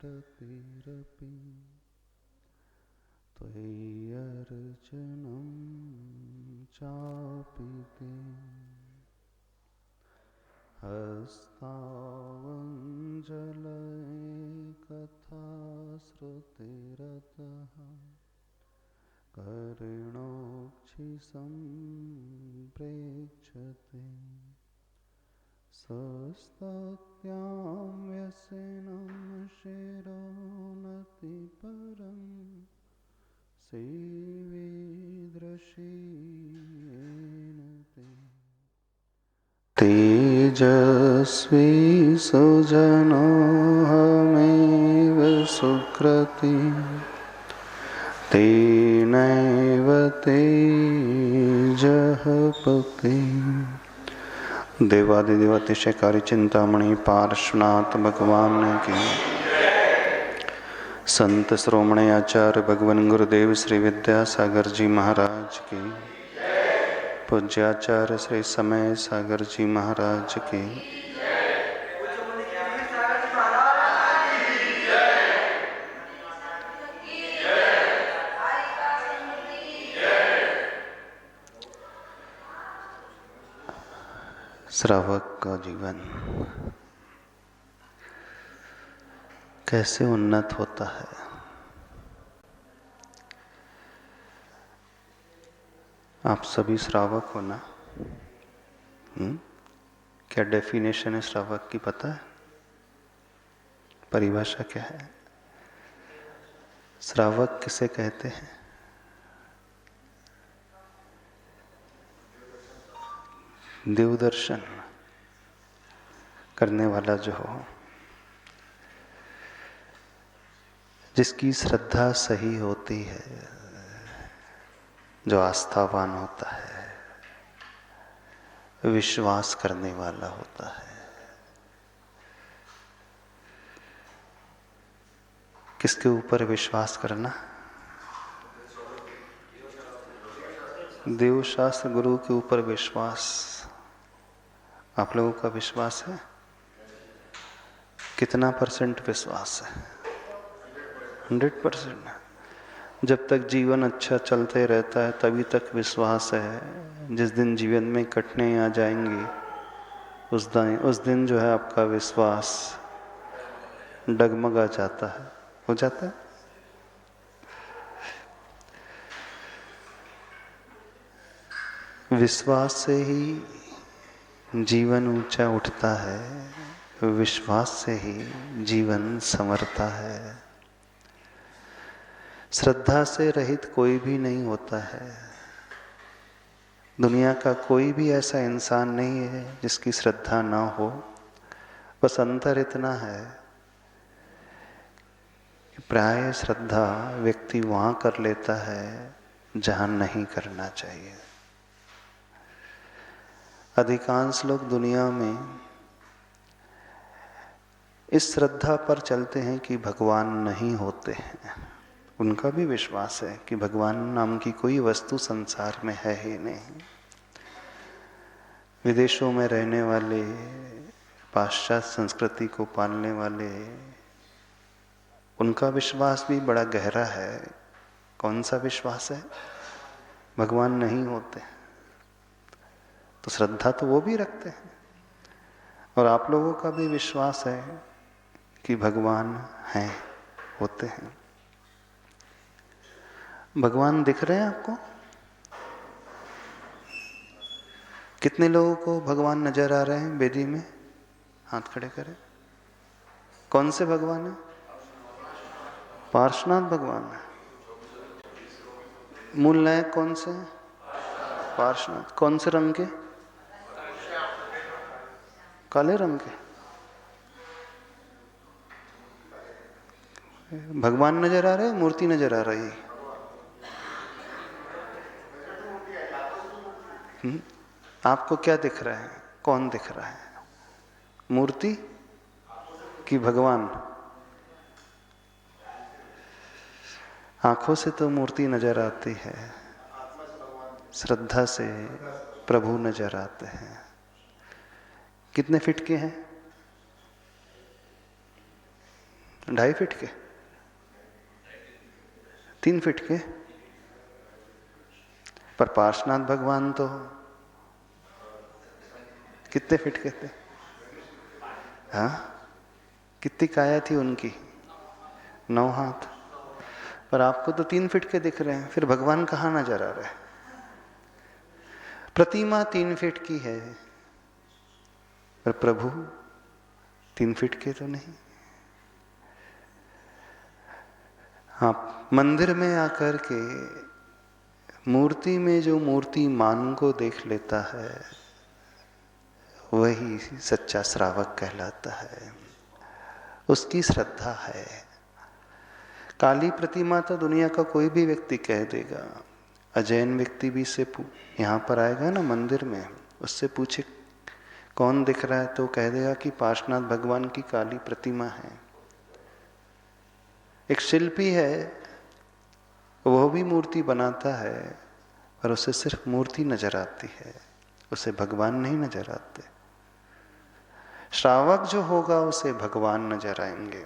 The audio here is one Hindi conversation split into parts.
रतिरपि त्वय्यर्चनं चापि ते हस्तावञ्जलयकथा श्रुतिरतः कर्णोक्षिसम्प्रेक्षते सस्तत्यां व्यसनं शिरोनतिपरं सेवेदृशीयेन ते तेजस्वी सुजनोऽहमेव सुकृती तेनैव तेजः पते देवादिदेवातिशयकारी चिंतामणि पार्श्वनाथ भगवान की संत श्रोमणी आचार्य भगवान गुरुदेव श्री विद्यासागर जी महाराज की पूज्याचार्य श्री समय सागर जी महाराज की श्रावक का जीवन कैसे उन्नत होता है। आप सभी श्रावक हो ना? क्या डेफिनेशन है श्रावक की पता है? परिभाषा क्या है? श्रावक किसे कहते हैं? देव दर्शन करने वाला जो हो, जिसकी श्रद्धा सही होती है, जो आस्थावान होता है, विश्वास करने वाला होता है। किसके ऊपर विश्वास करना? देवशास्त्र गुरु के ऊपर विश्वास। आप लोगों का विश्वास है? कितना % विश्वास है? 100%। जब तक जीवन अच्छा चलते रहता है तभी तक विश्वास है। जिस दिन जीवन में कठिनाई आ जाएंगी उस दिन जो है आपका विश्वास डगमगा जाता है, हो जाता है। विश्वास से ही जीवन ऊंचा उठता है, विश्वास से ही जीवन संवरता है। श्रद्धा से रहित कोई भी नहीं होता है। दुनिया का कोई भी ऐसा इंसान नहीं है जिसकी श्रद्धा ना हो। बस अंतर इतना है कि प्राय श्रद्धा व्यक्ति वहाँ कर लेता है जहाँ नहीं करना चाहिए। अधिकांश लोग दुनिया में इस श्रद्धा पर चलते हैं कि भगवान नहीं होते हैं। उनका भी विश्वास है कि भगवान नाम की कोई वस्तु संसार में है ही नहीं। विदेशों में रहने वाले, पाश्चात्य संस्कृति को पालने वाले, उनका विश्वास भी बड़ा गहरा है। कौन सा विश्वास है? भगवान नहीं होते। तो श्रद्धा तो वो भी रखते हैं। और आप लोगों का भी विश्वास है कि भगवान हैं, होते हैं। भगवान दिख रहे हैं आपको? कितने लोगों को भगवान नजर आ रहे हैं वेदी में? हाथ खड़े करें। कौन से भगवान है? पार्श्वनाथ भगवान है। मूल नायक कौन से हैं? पार्श्वनाथ। कौन से रंग के? काले रंग के। भगवान नजर आ रहे हैं, मूर्ति नजर आ रही है? आपको क्या दिख रहा है? कौन दिख रहा है? मूर्ति कि भगवान? आंखों से तो मूर्ति नजर आती है, श्रद्धा से प्रभु नजर आते हैं। कितने फीट के हैं? 2.5 फीट के, 3 फीट के। पर पार्श्वनाथ भगवान तो कितने फीट के थे? हाँ, कितनी काया थी उनकी? 9 हाथ। पर आपको तो 3 फीट के दिख रहे हैं, फिर भगवान कहाँ नजर आ रहे हैं? प्रतिमा 3 फीट की है, पर प्रभु 3 फीट के तो नहीं। हाँ, मंदिर में आकर के मूर्ति में जो मूर्तिमान को देख लेता है वही सच्चा श्रावक कहलाता है, उसकी श्रद्धा है। काली प्रतिमा तो दुनिया का कोई भी व्यक्ति कह देगा। अजैन व्यक्ति भी से यहाँ पर आएगा ना मंदिर में, उससे पूछे कौन दिख रहा है तो कह देगा कि पार्श्वनाथ भगवान की काली प्रतिमा है। एक शिल्पी है, वो भी मूर्ति बनाता है, पर उसे सिर्फ मूर्ति नजर आती है, उसे भगवान नहीं नजर आते। श्रावक जो होगा उसे भगवान नजर आएंगे।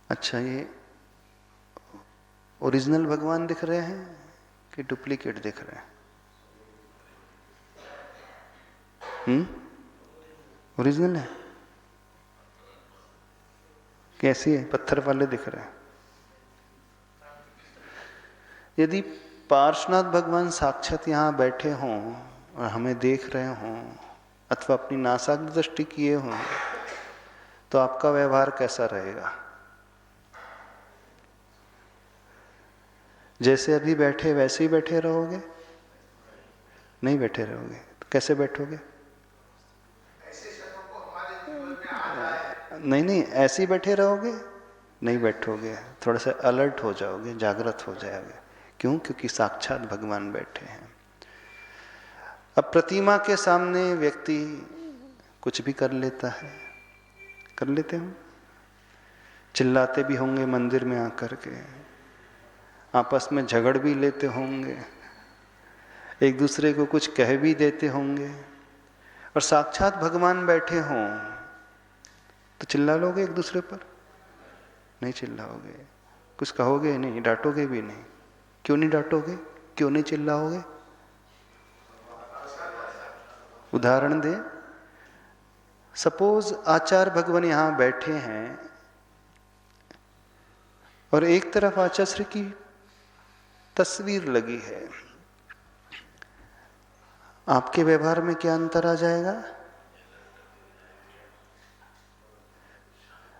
अच्छा, ये ओरिजिनल भगवान दिख रहे हैं कि डुप्लीकेट दिख रहे हैं? ओरिजिनल है? कैसी है? पत्थर वाले दिख रहे हैं। यदि पार्श्वनाथ भगवान साक्षात यहाँ बैठे हों और हमें देख रहे हों अथवा अपनी नासाक दृष्टि किए हों तो आपका व्यवहार कैसा रहेगा? जैसे अभी बैठे वैसे ही बैठे रहोगे? नहीं बैठे रहोगे तो कैसे बैठोगे? नहीं, ऐसे ही बैठे रहोगे? नहीं बैठोगे, थोड़ा सा अलर्ट हो जाओगे, जागृत हो जाओगे। क्यों? क्योंकि साक्षात भगवान बैठे हैं। अब प्रतिमा के सामने व्यक्ति कुछ भी कर लेता है, कर लेते हो, चिल्लाते भी होंगे मंदिर में आकर के, आपस में झगड़ भी लेते होंगे, एक दूसरे को कुछ कह भी देते होंगे। और साक्षात भगवान बैठे हों तो चिल्ला लोगे एक दूसरे पर? नहीं चिल्लाओगे, कुछ कहोगे नहीं, डांटोगे भी नहीं। क्यों नहीं डांटोगे? क्यों नहीं चिल्लाओगे? उदाहरण दे। सपोज आचार्य भगवान यहां बैठे हैं और एक तरफ आचार्य की तस्वीर लगी है, आपके व्यवहार में क्या अंतर आ जाएगा?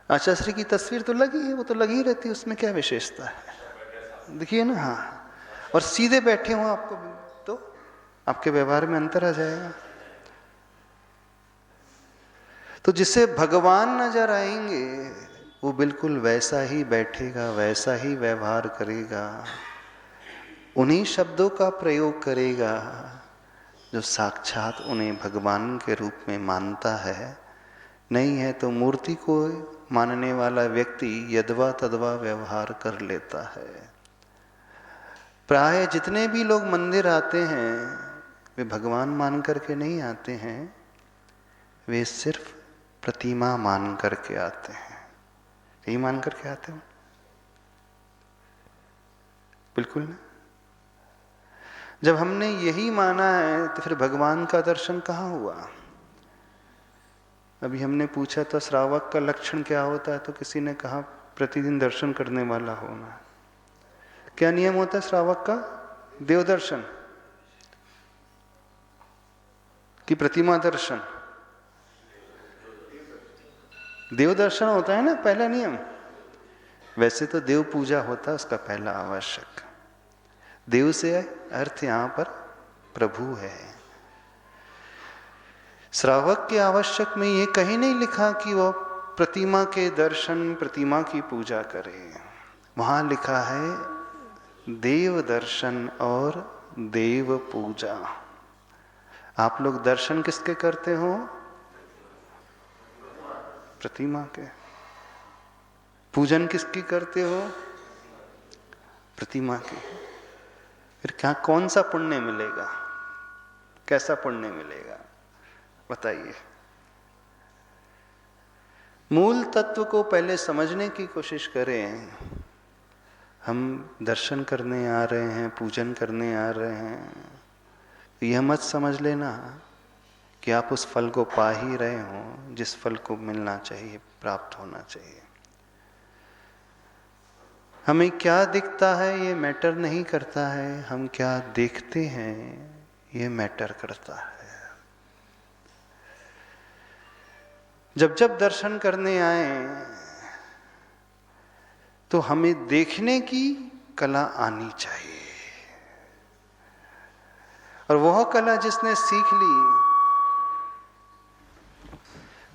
आचार्य की तस्वीर तो लगी है, वो तो लगी रहती है, उसमें क्या विशेषता है? देखिए ना। हाँ, और सीधे बैठे हो आपको तो आपके व्यवहार में अंतर आ जाएगा। तो जिसे भगवान नजर आएंगे वो बिल्कुल वैसा ही बैठेगा, वैसा ही व्यवहार करेगा, उन्हीं शब्दों का प्रयोग करेगा जो साक्षात उन्हें भगवान के रूप में मानता है। नहीं है तो मूर्ति को मानने वाला व्यक्ति यदवा तदवा व्यवहार कर लेता है। प्राय जितने भी लोग मंदिर आते हैं वे भगवान मान करके नहीं आते हैं, वे सिर्फ प्रतिमा मान करके आते हैं। यही मान करके आते हो? बिल्कुल ना। जब हमने यही माना है तो फिर भगवान का दर्शन कहाँ हुआ? अभी हमने पूछा तो श्रावक का लक्षण क्या होता है, तो किसी ने कहा प्रतिदिन दर्शन करने वाला होना। क्या नियम होता है श्रावक का? देव दर्शन कि प्रतिमा दर्शन? देव दर्शन होता है ना पहला नियम। वैसे तो देव पूजा होता है उसका पहला आवश्यक। देव से अर्थ यहां पर प्रभु है। श्रावक के आवश्यक में ये कहीं नहीं लिखा कि वह प्रतिमा के दर्शन, प्रतिमा की पूजा करे। वहां लिखा है देव दर्शन और देव पूजा। आप लोग दर्शन किसके करते हो? प्रतिमा के। पूजन किसकी करते हो? प्रतिमा की। फिर क्या कौन सा पुण्य मिलेगा? कैसा पुण्य मिलेगा बताइए? मूल तत्व को पहले समझने की कोशिश करें। हम दर्शन करने आ रहे हैं, पूजन करने आ रहे हैं, यह मत समझ लेना कि आप उस फल को पा ही रहे हो जिस फल को मिलना चाहिए, प्राप्त होना चाहिए। हमें क्या दिखता है ये मैटर नहीं करता है, हम क्या देखते हैं ये मैटर करता है। जब जब दर्शन करने आए तो हमें देखने की कला आनी चाहिए, और वह कला जिसने सीख ली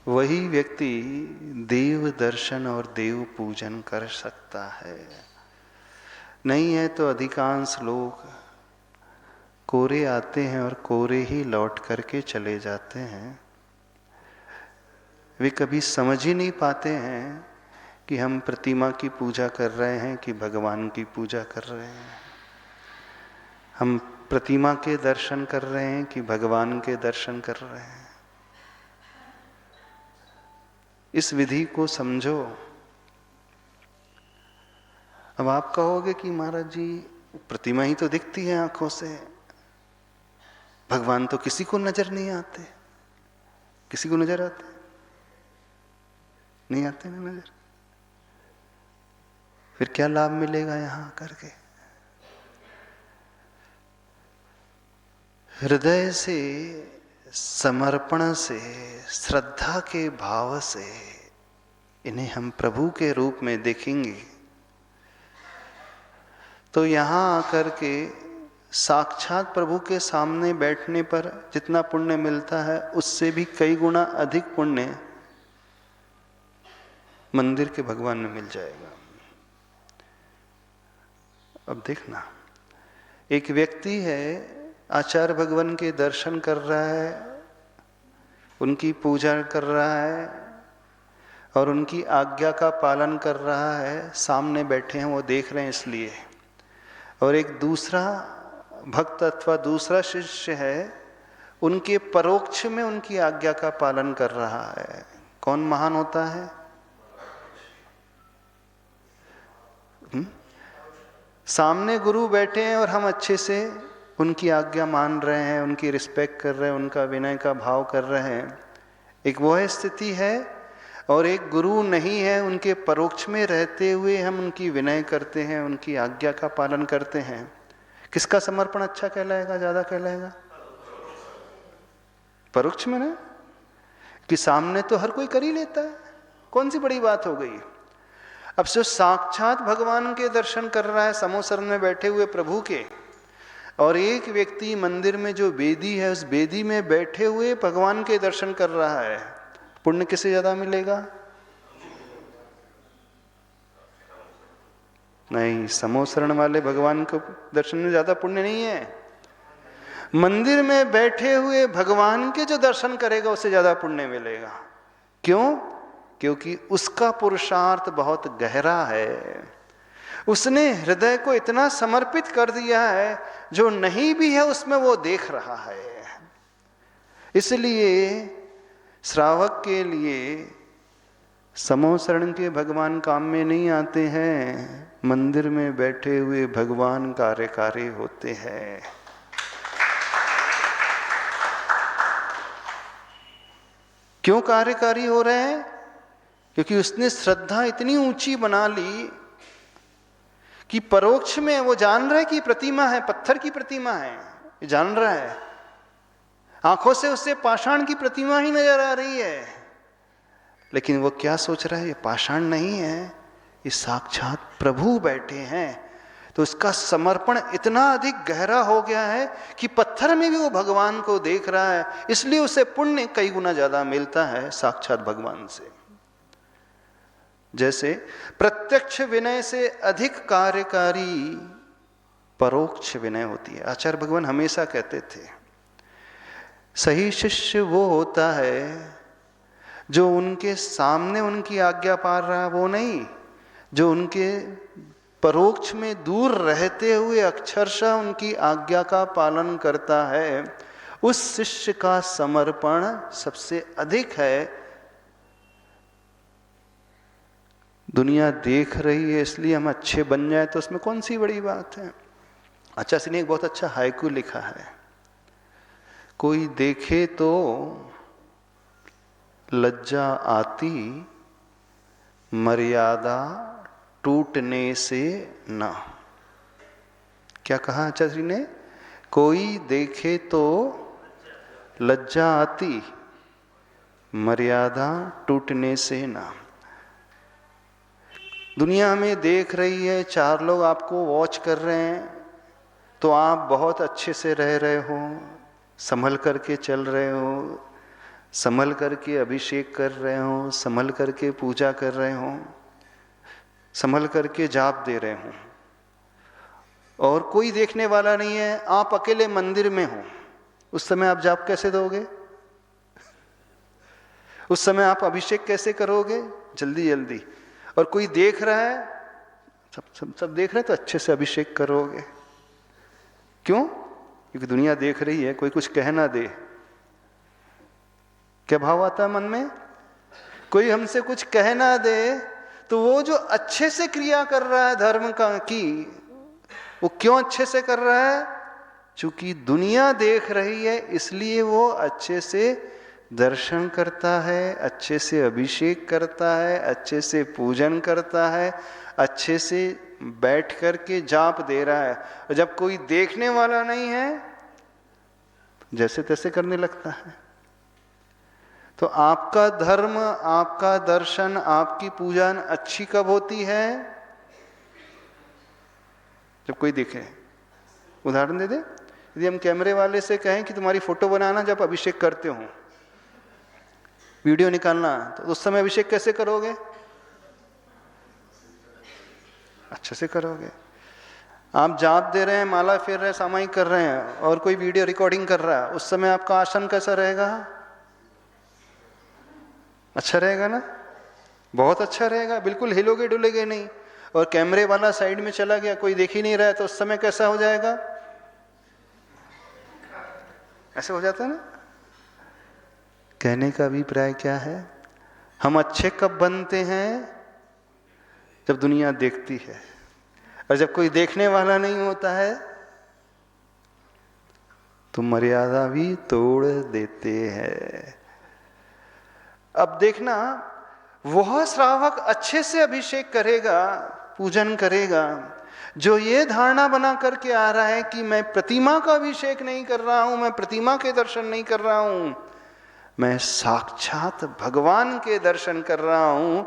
वही व्यक्ति देव दर्शन और देव पूजन कर सकता है। नहीं है तो अधिकांश लोग कोरे आते हैं और कोरे ही लौट करके चले जाते हैं। वे कभी समझ ही नहीं पाते हैं कि हम प्रतिमा की पूजा कर रहे हैं कि भगवान की पूजा कर रहे हैं, हम प्रतिमा के दर्शन कर रहे हैं कि भगवान के दर्शन कर रहे हैं। इस विधि को समझो। अब आप कहोगे कि महाराज जी प्रतिमा ही तो दिखती है आंखों से, भगवान तो किसी को नजर नहीं आते। किसी को नजर आते? नहीं आते ना नजर। फिर क्या लाभ मिलेगा यहां करके? हृदय से, समर्पण से, श्रद्धा के भाव से इन्हें हम प्रभु के रूप में देखेंगे तो यहां आकर के साक्षात प्रभु के सामने बैठने पर जितना पुण्य मिलता है उससे भी कई गुना अधिक पुण्य मंदिर के भगवान में मिल जाएगा। अब देखना, एक व्यक्ति है आचार्य भगवान के दर्शन कर रहा है, उनकी पूजा कर रहा है और उनकी आज्ञा का पालन कर रहा है। सामने बैठे हैं, वो देख रहे हैं इसलिए। और एक दूसरा भक्त अथवा दूसरा शिष्य है, उनके परोक्ष में उनकी आज्ञा का पालन कर रहा है। कौन महान होता है? सामने गुरु बैठे हैं और हम अच्छे से उनकी आज्ञा मान रहे हैं, उनकी रिस्पेक्ट कर रहे हैं, उनका विनय का भाव कर रहे हैं। एक वह स्थिति है। और एक गुरु नहीं है, उनके परोक्ष में रहते हुए हम उनकी विनय करते हैं, उनकी आज्ञा का पालन करते हैं। किसका समर्पण अच्छा कहलाएगा, ज्यादा कहलाएगा? परोक्ष में ना, कि सामने तो हर कोई कर ही लेता है, कौन सी बड़ी बात हो गई। अब जो साक्षात भगवान के दर्शन कर रहा है समोसरण में बैठे हुए प्रभु के, और एक व्यक्ति मंदिर में जो वेदी है उस वेदी में बैठे हुए भगवान के दर्शन कर रहा है, पुण्य किसे ज्यादा मिलेगा? नहीं, समोसरण वाले भगवान को दर्शन में ज्यादा पुण्य नहीं है। मंदिर में बैठे हुए भगवान के जो दर्शन करेगा उससे ज्यादा पुण्य मिलेगा। क्यों? क्योंकि उसका पुरुषार्थ बहुत गहरा है। उसने हृदय को इतना समर्पित कर दिया है, जो नहीं भी है उसमें वो देख रहा है। इसलिए श्रावक के लिए समोसरण के भगवान काम में नहीं आते हैं, मंदिर में बैठे हुए भगवान कार्यकारी होते हैं। क्यों कार्यकारी हो रहे हैं? क्योंकि उसने श्रद्धा इतनी ऊंची बना ली कि परोक्ष में वो जान रहा है कि प्रतिमा है, पत्थर की प्रतिमा है, ये जान रहा है। आंखों से उससे पाषाण की प्रतिमा ही नजर आ रही है, लेकिन वो क्या सोच रहा है, ये पाषाण नहीं है, ये साक्षात प्रभु बैठे हैं। तो उसका समर्पण इतना अधिक गहरा हो गया है कि पत्थर में भी वो भगवान को देख रहा है, इसलिए उसे पुण्य कई गुना ज्यादा मिलता है साक्षात भगवान से। जैसे प्रत्यक्ष विनय से अधिक कार्यकारी परोक्ष विनय होती है। आचार्य भगवान हमेशा कहते थे, सही शिष्य वो होता है जो उनके सामने उनकी आज्ञा पाल रहा है, वो नहीं, जो उनके परोक्ष में दूर रहते हुए अक्षरशः उनकी आज्ञा का पालन करता है। उस शिष्य का समर्पण सबसे अधिक है दुनिया देख रही है इसलिए हम अच्छे बन जाए तो उसमें कौन सी बड़ी बात है। आचार्य ने एक बहुत अच्छा हाइकू लिखा है, कोई देखे तो लज्जा आती, मर्यादा टूटने से न। क्या कहा आचार्य ने? कोई देखे तो लज्जा आती, मर्यादा टूटने से ना। दुनिया हमें देख रही है, 4 लोग आपको वॉच कर रहे हैं, तो आप बहुत अच्छे से रह रहे हो, संभल करके चल रहे हो, संभल करके अभिषेक कर रहे हो, संभल करके पूजा कर रहे हो, संभल करके जाप दे रहे हो, और कोई देखने वाला नहीं है, आप अकेले मंदिर में हो, उस समय आप जाप कैसे दोगे? उस समय आप अभिषेक कैसे करोगे? जल्दी जल्दी। और कोई देख रहा है, सब देख रहे हैं, तो अच्छे से अभिषेक करोगे। क्यों? क्योंकि दुनिया देख रही है, कोई कुछ कह ना दे। क्या भाव आता है मन में? कोई हमसे कुछ कह ना दे, तो वो जो अच्छे से क्रिया कर रहा है धर्म की, वो क्यों अच्छे से कर रहा है? चूंकि दुनिया देख रही है, इसलिए वो अच्छे से दर्शन करता है, अच्छे से अभिषेक करता है, अच्छे से पूजन करता है, अच्छे से बैठ करके जाप दे रहा है। और जब कोई देखने वाला नहीं है, जैसे तैसे करने लगता है। तो आपका धर्म, आपका दर्शन, आपकी पूजन अच्छी कब होती है? जब कोई देखे। उदाहरण दे दे, यदि हम कैमरे वाले से कहें कि तुम्हारी फोटो बनाना जब अभिषेक करते हो, वीडियो निकालना, तो उस समय अभिषेक कैसे करोगे? अच्छे से करोगे। आप जाप दे रहे हैं, माला फेर रहे हैं, सामायिक कर रहे हैं, और कोई वीडियो रिकॉर्डिंग कर रहा है, उस समय आपका आसन कैसा रहेगा? अच्छा रहेगा ना? बहुत अच्छा रहेगा, बिल्कुल हिलोगे डुलेगे नहीं। और कैमरे वाला साइड में चला गया, कोई देख ही नहीं रहा है, तो उस समय कैसा हो जाएगा? ऐसे हो जाता है ना। कहने का अभिप्राय क्या है? हम अच्छे कब बनते हैं? जब दुनिया देखती है। और जब कोई देखने वाला नहीं होता है, तो मर्यादा भी तोड़ देते हैं। अब देखना, वह श्रावक अच्छे से अभिषेक करेगा, पूजन करेगा, जो ये धारणा बना करके आ रहा है कि मैं प्रतिमा का अभिषेक नहीं कर रहा हूं, मैं प्रतिमा के दर्शन नहीं कर रहा हूं, मैं साक्षात भगवान के दर्शन कर रहा हूं,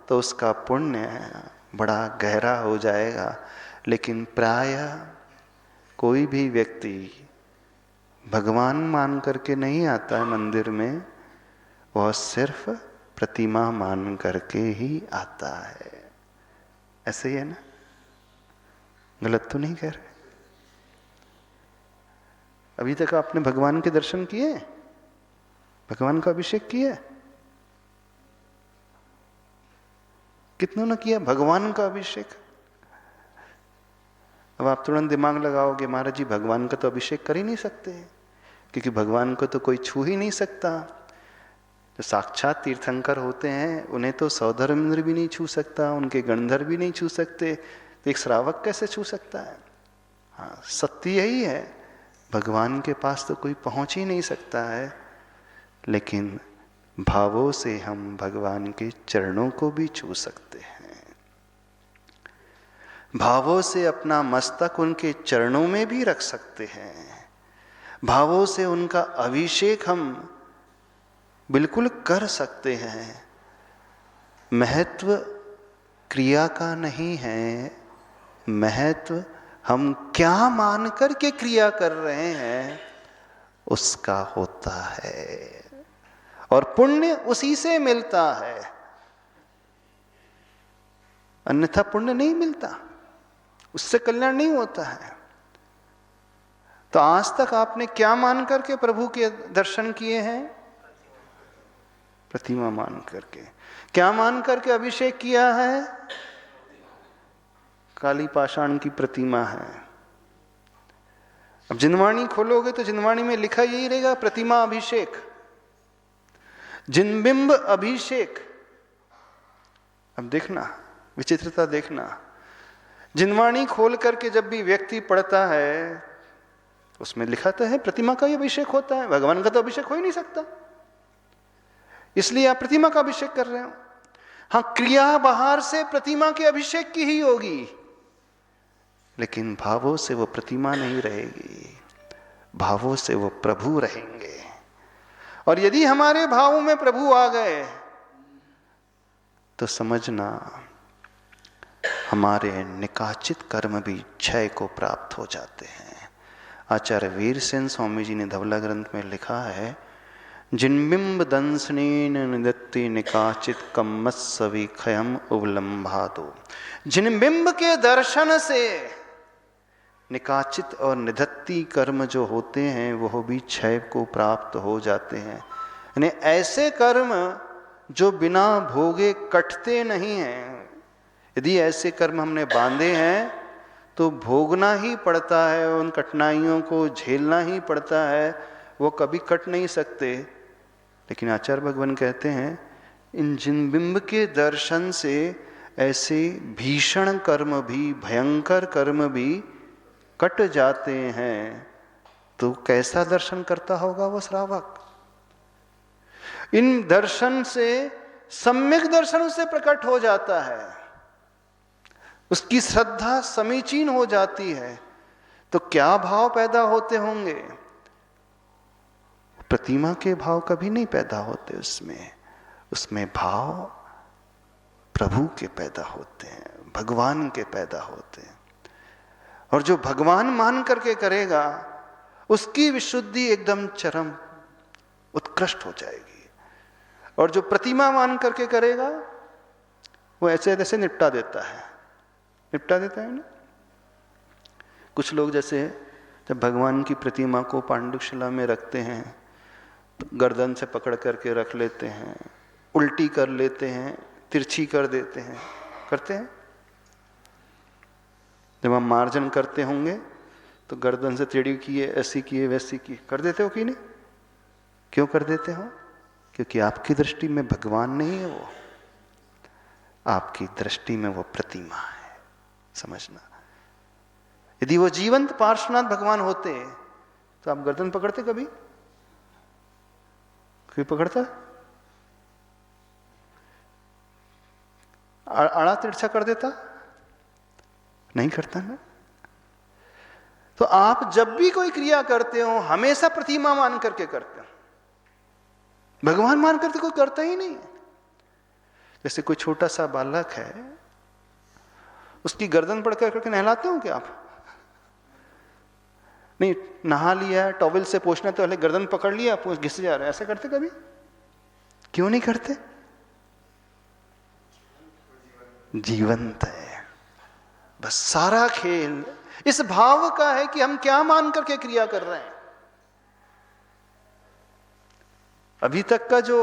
तो उसका पुण्य बड़ा गहरा हो जाएगा। लेकिन प्रायः कोई भी व्यक्ति भगवान मान करके नहीं आता है मंदिर में, वह सिर्फ प्रतिमा मान करके ही आता है। ऐसे ही है ना? गलत तो नहीं कह रहे? अभी तक आपने भगवान के दर्शन किए? भगवान का अभिषेक किया? कितनों ने किया भगवान का अभिषेक? अब आप तुरंत दिमाग लगाओगे, महाराज जी भगवान का तो अभिषेक कर ही नहीं सकते, क्योंकि भगवान को तो कोई छू ही नहीं सकता। जो साक्षात तीर्थंकर होते हैं, उन्हें तो सौधर्मेंद्र भी नहीं छू सकता, उनके गणधर भी नहीं छू सकते, तो एक श्रावक कैसे छू सकता है? हाँ, सत्य यही है, भगवान के पास तो कोई पहुंच ही नहीं सकता है। लेकिन भावों से हम भगवान के चरणों को भी छू सकते हैं। भावों से अपना मस्तक उनके चरणों में भी रख सकते हैं। भावों से उनका अभिषेक हम बिल्कुल कर सकते हैं। महत्व क्रिया का नहीं है, महत्व हम क्या मान कर के क्रिया कर रहे हैं उसका होता है। और पुण्य उसी से मिलता है, अन्यथा पुण्य नहीं मिलता, उससे कल्याण नहीं होता है। तो आज तक आपने क्या मान करके प्रभु के दर्शन किए हैं? प्रतिमा मान करके। क्या मान करके अभिषेक किया है? काली पाषाण की प्रतिमा है। अब जिनवाणी खोलोगे तो जिनवाणी में लिखा यही रहेगा, प्रतिमा अभिषेक, जिनबिंब अभिषेक। अब देखना, विचित्रता देखना, जिनवाणी खोल करके जब भी व्यक्ति पढ़ता है उसमें लिखा तो है प्रतिमा का ही अभिषेक होता है, भगवान का तो अभिषेक हो ही नहीं सकता, इसलिए आप प्रतिमा का अभिषेक कर रहे हो। हाँ, क्रिया बाहर से प्रतिमा के अभिषेक की ही होगी, लेकिन भावों से वो प्रतिमा नहीं रहेगी, भावों से वो प्रभु रहेंगे। और यदि हमारे भावों में प्रभु आ गए तो समझना हमारे निकाचित कर्म भी क्षय को प्राप्त हो जाते हैं। आचार्य वीर सेन स्वामी जी ने धवला ग्रंथ में लिखा है, जिनबिंब दंसनेन निदत्ति निकाचित कम्मत्सवि खयम उवलंभादो। जिन बिंब के दर्शन से निकाचित और निधत्ती कर्म जो होते हैं वह भी क्षय को प्राप्त हो जाते हैं। यानी ऐसे कर्म जो बिना भोगे कटते नहीं हैं, यदि ऐसे कर्म हमने बांधे हैं तो भोगना ही पड़ता है, उन कठिनाइयों को झेलना ही पड़ता है, वो कभी कट नहीं सकते। लेकिन आचार्य भगवान कहते हैं इन जिन बिंब के दर्शन से ऐसे भीषण कर्म भी, भयंकर कर्म भी कट जाते हैं। तो कैसा दर्शन करता होगा वो श्रावक? इन दर्शन से सम्यक दर्शन उसे प्रकट हो जाता है, उसकी श्रद्धा समीचीन हो जाती है। तो क्या भाव पैदा होते होंगे? प्रतिमा के भाव कभी नहीं पैदा होते, उसमें भाव प्रभु के पैदा होते हैं, भगवान के पैदा होते हैं। और जो भगवान मान करके करेगा उसकी विशुद्धि एकदम चरम उत्कृष्ट हो जाएगी। और जो प्रतिमा मान करके करेगा वो ऐसे ऐसे निपटा देता है ना। कुछ लोग जैसे जब भगवान की प्रतिमा को पांडुशिला में रखते हैं तो गर्दन से पकड़ करके रख लेते हैं, उल्टी कर लेते हैं, तिरछी कर देते हैं, करते हैं। जब हम मार्जन करते होंगे तो गर्दन से टेढ़ी किए, ऐसी किए, वैसी किए, कर देते हो कि नहीं? क्यों कर देते हो? क्योंकि आपकी दृष्टि में भगवान नहीं है, वो आपकी दृष्टि में वो प्रतिमा है। समझना, यदि वो जीवंत पार्श्वनाथ भगवान होते तो आप गर्दन पकड़ते कभी? कोई पकड़ता? आड़ा तिरछा कर देता? नहीं करता ना। तो आप जब भी कोई क्रिया करते हो हमेशा प्रतिमा मान करके करते हो, भगवान मान करके कोई करता ही नहीं। जैसे कोई छोटा सा बालक है, उसकी गर्दन पकड़ करके नहलाते हो क्या आप? नहीं, नहा लिया, टॉवेल से पोंछना तो पहले गर्दन पकड़ लिया, पोंछ घिस जा रहा है, ऐसे करते कभी? क्यों नहीं करते? जीवंत है। बस सारा खेल इस भाव का है कि हम क्या मान करके क्रिया कर रहे हैं। अभी तक का जो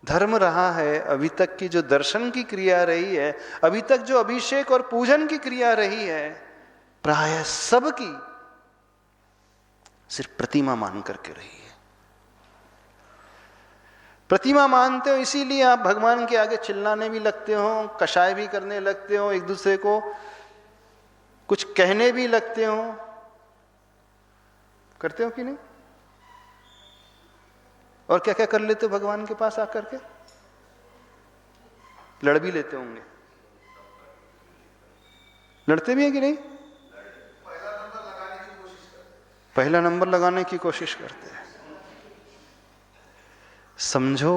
धर्म रहा है, अभी तक की जो दर्शन की क्रिया रही है, अभी तक जो अभिषेक और पूजन की क्रिया रही है, प्राय सबकी सिर्फ प्रतिमा मान करके रही है। प्रतिमा मानते हो इसीलिए आप भगवान के आगे चिल्लाने भी लगते हो, कषाय भी करने लगते हो, एक दूसरे को कुछ कहने भी लगते हो। करते हो कि नहीं? और क्या क्या कर लेते हो भगवान के पास आकर के? लड़ भी लेते होंगे। लड़ते भी हैं कि नहीं? पहला नंबर लगाने की कोशिश करते हैं। समझो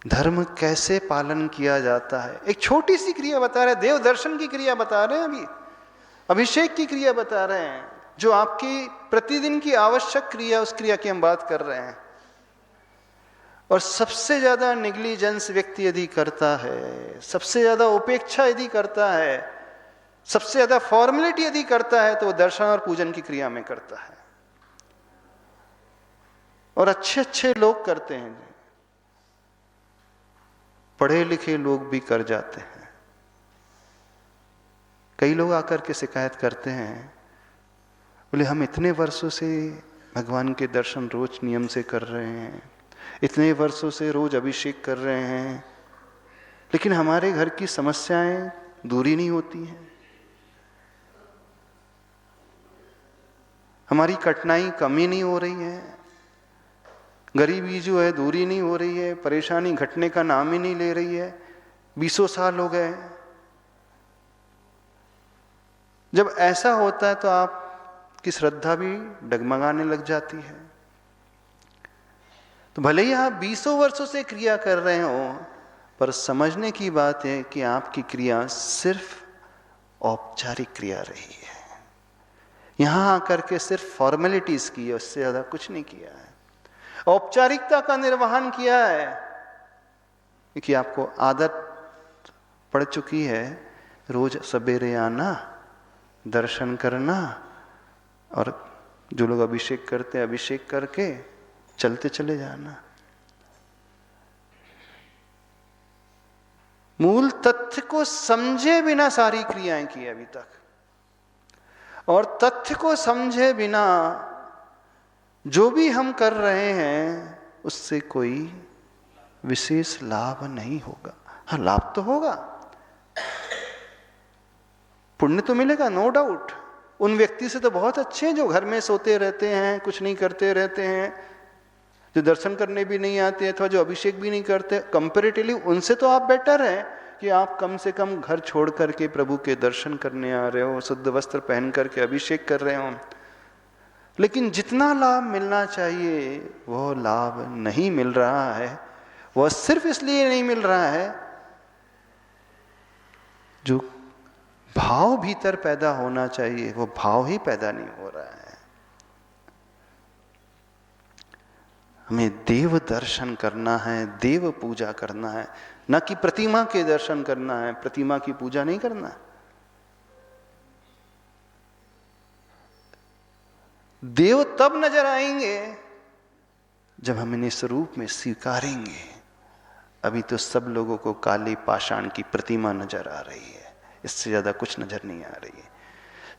धर्म कैसे पालन किया जाता है। एक छोटी सी क्रिया बता रहे हैं, देव दर्शन की क्रिया बता रहे हैं, अभी अभिषेक की क्रिया बता रहे हैं, जो आपकी प्रतिदिन की आवश्यक क्रिया, उस क्रिया की हम बात कर रहे हैं। और सबसे ज्यादा निग्लिजेंस व्यक्ति यदि करता है, सबसे ज्यादा उपेक्षा यदि करता है, सबसे ज्यादा फॉर्मेलिटी यदि करता है, तो वो दर्शन और पूजन की क्रिया में करता है। और अच्छे अच्छे लोग करते हैं, पढ़े लिखे लोग भी कर जाते हैं। कई लोग आकर के शिकायत करते हैं, बोले हम इतने वर्षों से भगवान के दर्शन रोज नियम से कर रहे हैं, इतने वर्षों से रोज अभिषेक कर रहे हैं, लेकिन हमारे घर की समस्याएं दूर ही नहीं होती हैं, हमारी कठिनाई कम ही नहीं हो रही है, गरीबी जो है दूर ही नहीं हो रही है, परेशानी घटने का नाम ही नहीं ले रही है। 20 साल हो गए। जब ऐसा होता है तो आपकी श्रद्धा भी डगमगाने लग जाती है। तो भले ही आप 20 वर्षों से क्रिया कर रहे हो, पर समझने की बात है कि आपकी क्रिया सिर्फ औपचारिक क्रिया रही है। यहां आकर के सिर्फ फॉर्मेलिटीज की है, उससे ज्यादा कुछ नहीं किया है। औपचारिकता का निर्वहन किया है क्योंकि आपको आदत पड़ चुकी है रोज सवेरे आना, दर्शन करना, और जो लोग अभिषेक करते हैं अभिषेक करके चलते चले जाना। मूल तथ्य को समझे बिना सारी क्रियाएं की अभी तक, और तथ्य को समझे बिना जो भी हम कर रहे हैं उससे कोई विशेष लाभ नहीं होगा। हाँ, लाभ तो होगा, पुण्य तो मिलेगा, नो डाउट। उन व्यक्ति से तो बहुत अच्छे हैं जो घर में सोते रहते हैं, कुछ नहीं करते रहते हैं, जो दर्शन करने भी नहीं आते अथवा जो अभिषेक भी नहीं करते। कंपैरेटिवली उनसे तो आप बेटर हैं कि आप कम से कम घर छोड़ करके प्रभु के दर्शन करने आ रहे हो, शुद्ध वस्त्र पहन करके अभिषेक कर रहे हो। लेकिन जितना लाभ मिलना चाहिए वो लाभ नहीं मिल रहा है। वह सिर्फ इसलिए नहीं मिल रहा है, जो भाव भीतर पैदा होना चाहिए वो भाव ही पैदा नहीं हो रहा है। हमें देव दर्शन करना है, देव पूजा करना है, न कि प्रतिमा के दर्शन करना है, प्रतिमा की पूजा नहीं करना है। देव तब नजर आएंगे जब हम इन्हें स्वरूप में स्वीकारेंगे। अभी तो सब लोगों को काली पाषाण की प्रतिमा नजर आ रही है, इससे ज्यादा कुछ नजर नहीं आ रही है।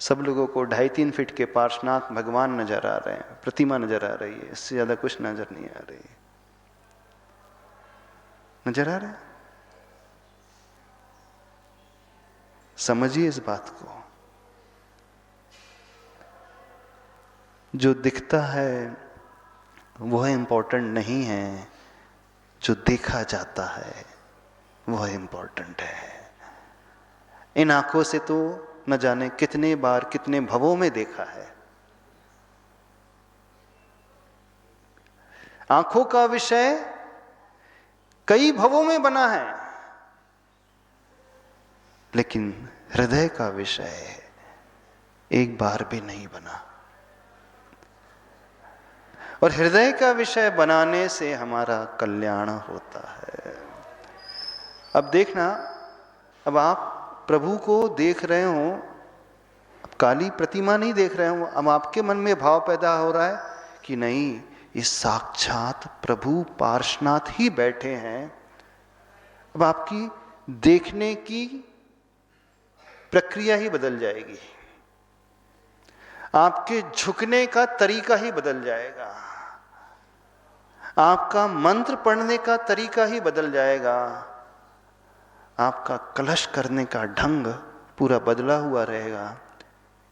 सब लोगों को 2.5-3 फीट के पार्श्वनाथ भगवान नजर आ रहे हैं, प्रतिमा नजर आ रही है, इससे ज्यादा कुछ नजर नहीं आ रही है। नजर आ रहा है? समझिए इस बात को। जो दिखता है वह इंपॉर्टेंट नहीं है, जो देखा जाता है वह इंपॉर्टेंट है। इन आंखों से तो न जाने कितने बार कितने भवों में देखा है। आंखों का विषय कई भवों में बना है, लेकिन हृदय का विषय एक बार भी नहीं बना। और हृदय का विषय बनाने से हमारा कल्याण होता है। अब देखना, अब आप प्रभु को देख रहे हो, अब काली प्रतिमा नहीं देख रहे हो, अब आपके मन में भाव पैदा हो रहा है कि नहीं, ये साक्षात प्रभु पार्श्वनाथ ही बैठे हैं। अब आपकी देखने की प्रक्रिया ही बदल जाएगी, आपके झुकने का तरीका ही बदल जाएगा, आपका मंत्र पढ़ने का तरीका ही बदल जाएगा, आपका कलश करने का ढंग पूरा बदला हुआ रहेगा।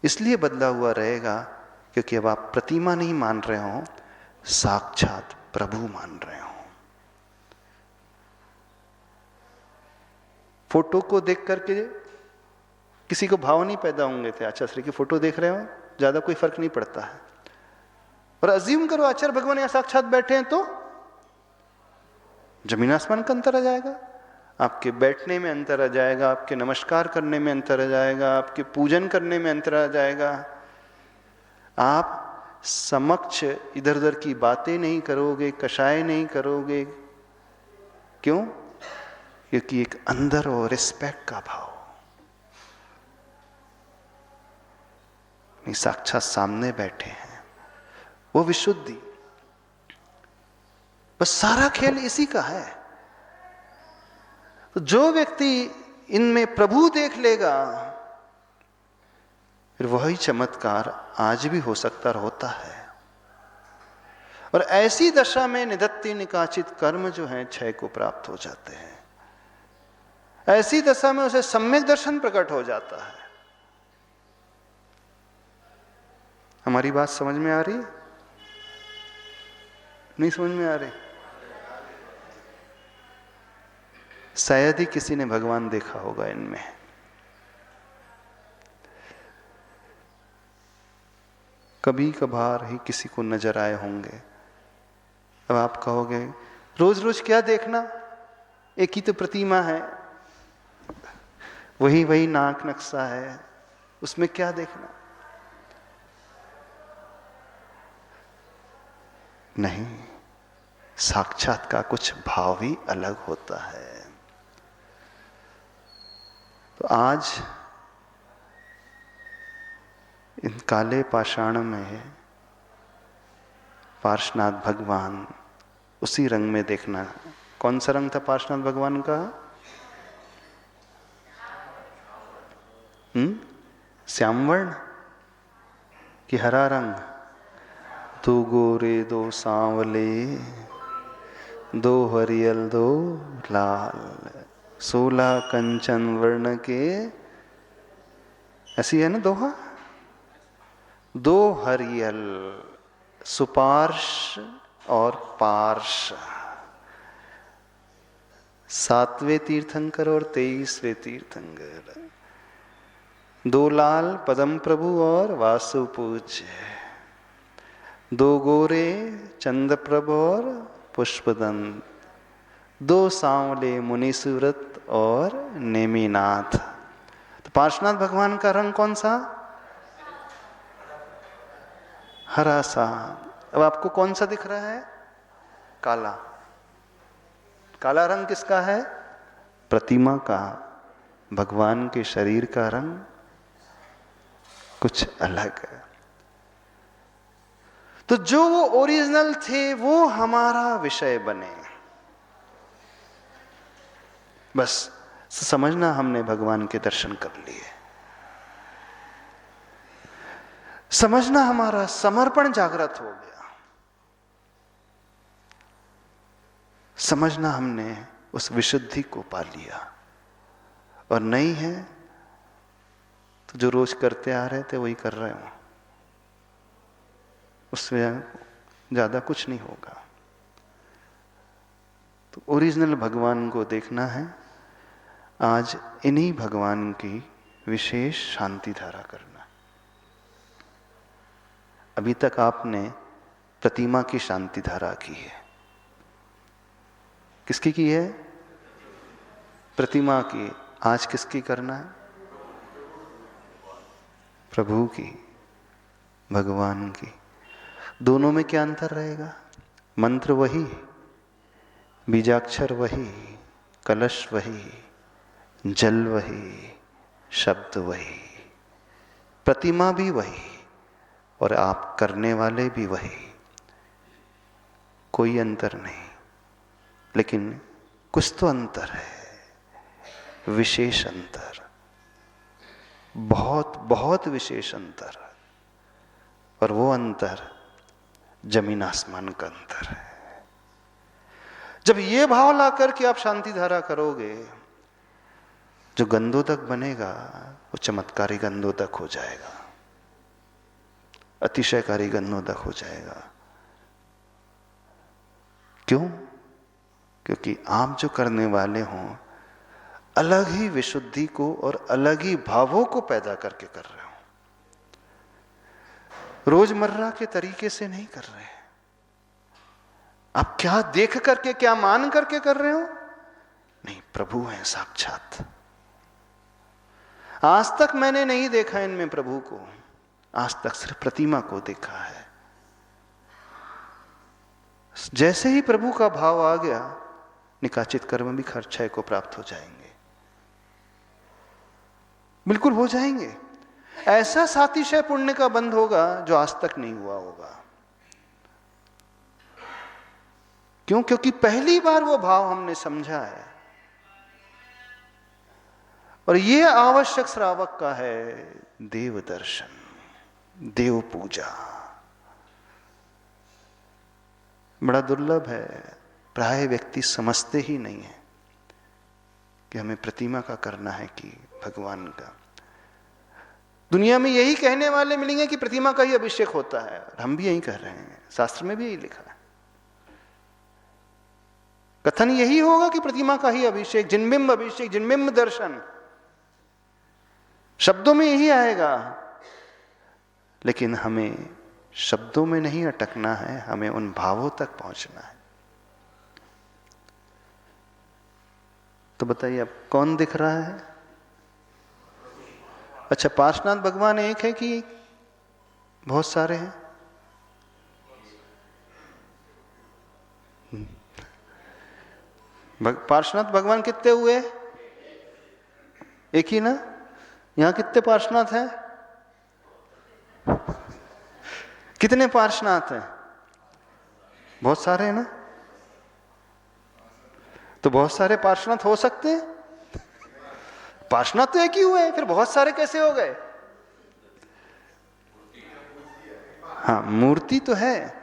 इसलिए बदला हुआ रहेगा क्योंकि अब आप प्रतिमा नहीं मान रहे हो, साक्षात प्रभु मान रहे हो। फोटो को देख करके किसी को भाव नहीं पैदा होंगे थे। आचार्य श्री की फोटो देख रहे हो, ज्यादा कोई फर्क नहीं पड़ता है। और अज्यूम करो आचार्य भगवान यहां साक्षात बैठे हैं, तो जमीन आसमान का अंतर आ जाएगा। आपके बैठने में अंतर आ जाएगा, आपके नमस्कार करने में अंतर आ जाएगा, आपके पूजन करने में अंतर आ जाएगा। आप समक्ष इधर उधर की बातें नहीं करोगे, कषाय नहीं करोगे। क्यों? क्योंकि एक अंदर और रिस्पेक्ट का भाव, नहीं साक्षात सामने बैठे हैं, वो विशुद्धि। बस सारा खेल इसी का है। तो जो व्यक्ति इनमें प्रभु देख लेगा, फिर वही चमत्कार आज भी हो सकता और होता है। और ऐसी दशा में निदत्ति निकाचित कर्म जो है क्षय को प्राप्त हो जाते हैं। ऐसी दशा में उसे सम्यक दर्शन प्रकट हो जाता है। हमारी बात समझ में आ रही है? नहीं समझ में आ रही? शायद ही किसी ने भगवान देखा होगा इनमें। कभी कभार ही किसी को नजर आए होंगे। अब आप कहोगे रोज रोज क्या देखना, एक ही तो प्रतिमा है, वही वही नाक नक्शा है, उसमें क्या देखना? नहीं, साक्षात का कुछ भाव ही अलग होता है। तो आज इन काले पाषाण में पार्श्वनाथ भगवान उसी रंग में देखना। कौन सा रंग था पार्श्वनाथ भगवान का? श्यामवर्ण कि हरा रंग? दो गोरे दो सांवले, दो हरियल दो लाल, 16 कंचन वर्ण के, ऐसी है ना दोहा? दो हरियल, सुपार्श और पार्श, 7वें तीर्थंकर और 23वें तीर्थंकर, दो लाल पदम प्रभु और वासु पूज्य, दो गोरे चंद्र प्रभु और पुष्पदंत, दो सांवले मुनिसुव्रत और नेमिनाथ। तो पार्श्वनाथ भगवान का रंग कौन सा? हरा सा। अब आपको कौन सा दिख रहा है? काला। काला रंग किसका है? प्रतिमा का। भगवान के शरीर का रंग कुछ अलग है। तो जो वो ओरिजिनल थे वो हमारा विषय बने। बस समझना हमने भगवान के दर्शन कर लिए, समझना हमारा समर्पण जागृत हो गया, समझना हमने उस विशुद्धि को पा लिया। और नहीं है तो जो रोज करते आ रहे थे वही कर रहे हो, उससे ज्यादा कुछ नहीं होगा। तो ओरिजिनल भगवान को देखना है। आज इन्हीं भगवान की विशेष शांति धारा करना। अभी तक आपने प्रतिमा की शांति धारा की है। किसकी की है? प्रतिमा की। आज किसकी करना है? प्रभु की, भगवान की। दोनों में क्या अंतर रहेगा? मंत्र वही, बीजाक्षर वही, कलश वही, जल वही, शब्द वही, प्रतिमा भी वही और आप करने वाले भी वही। कोई अंतर नहीं, लेकिन कुछ तो अंतर है, विशेष अंतर, बहुत बहुत विशेष अंतर। और वो अंतर जमीन आसमान का अंतर है। जब ये भाव ला करके आप शांति धारा करोगे, जो गंधोदक बनेगा वो चमत्कारी गंधोदक हो जाएगा, अतिशयकारी गंधोदक हो जाएगा। क्यों? क्योंकि आप जो करने वाले हों अलग ही विशुद्धि को और अलग ही भावों को पैदा करके कर रहे हो। रोजमर्रा के तरीके से नहीं कर रहे। आप क्या देख करके, क्या मान करके कर रहे हो? नहीं, प्रभु हैं साक्षात। आज तक मैंने नहीं देखा इनमें प्रभु को, आज तक सिर्फ प्रतिमा को देखा है। जैसे ही प्रभु का भाव आ गया, निकाचित कर्म भी क्षय को प्राप्त हो जाएंगे, बिल्कुल हो जाएंगे। ऐसा सातिशय पुण्य का बंध होगा जो आज तक नहीं हुआ होगा। क्यों? क्योंकि पहली बार वो भाव हमने समझा है। और ये आवश्यक श्रावक का है देव दर्शन, देव पूजा। बड़ा दुर्लभ है, प्राय व्यक्ति समझते ही नहीं है कि हमें प्रतिमा का करना है कि भगवान का। दुनिया में यही कहने वाले मिलेंगे कि प्रतिमा का ही अभिषेक होता है, और हम भी यही कह रहे हैं, शास्त्र में भी यही लिखा है। कथन यही होगा कि प्रतिमा का ही अभिषेक, जिनबिंब अभिषेक, जिनबिंब दर्शन, शब्दों में यही आएगा। लेकिन हमें शब्दों में नहीं अटकना है, हमें उन भावों तक पहुंचना है। तो बताइए अब कौन दिख रहा है? अच्छा, पार्श्वनाथ भगवान एक है कि बहुत सारे हैं? पार्श्वनाथ भगवान कितने हुए? एक ही ना? यहां कितने पार्श्वनाथ हैं? कितने पार्श्वनाथ हैं? बहुत सारे हैं ना? तो बहुत सारे पार्श्वनाथ हो सकते हैं? पार्श्वनाथ तो एक ही हुए, फिर बहुत सारे कैसे हो गए? हाँ, मूर्ति तो है,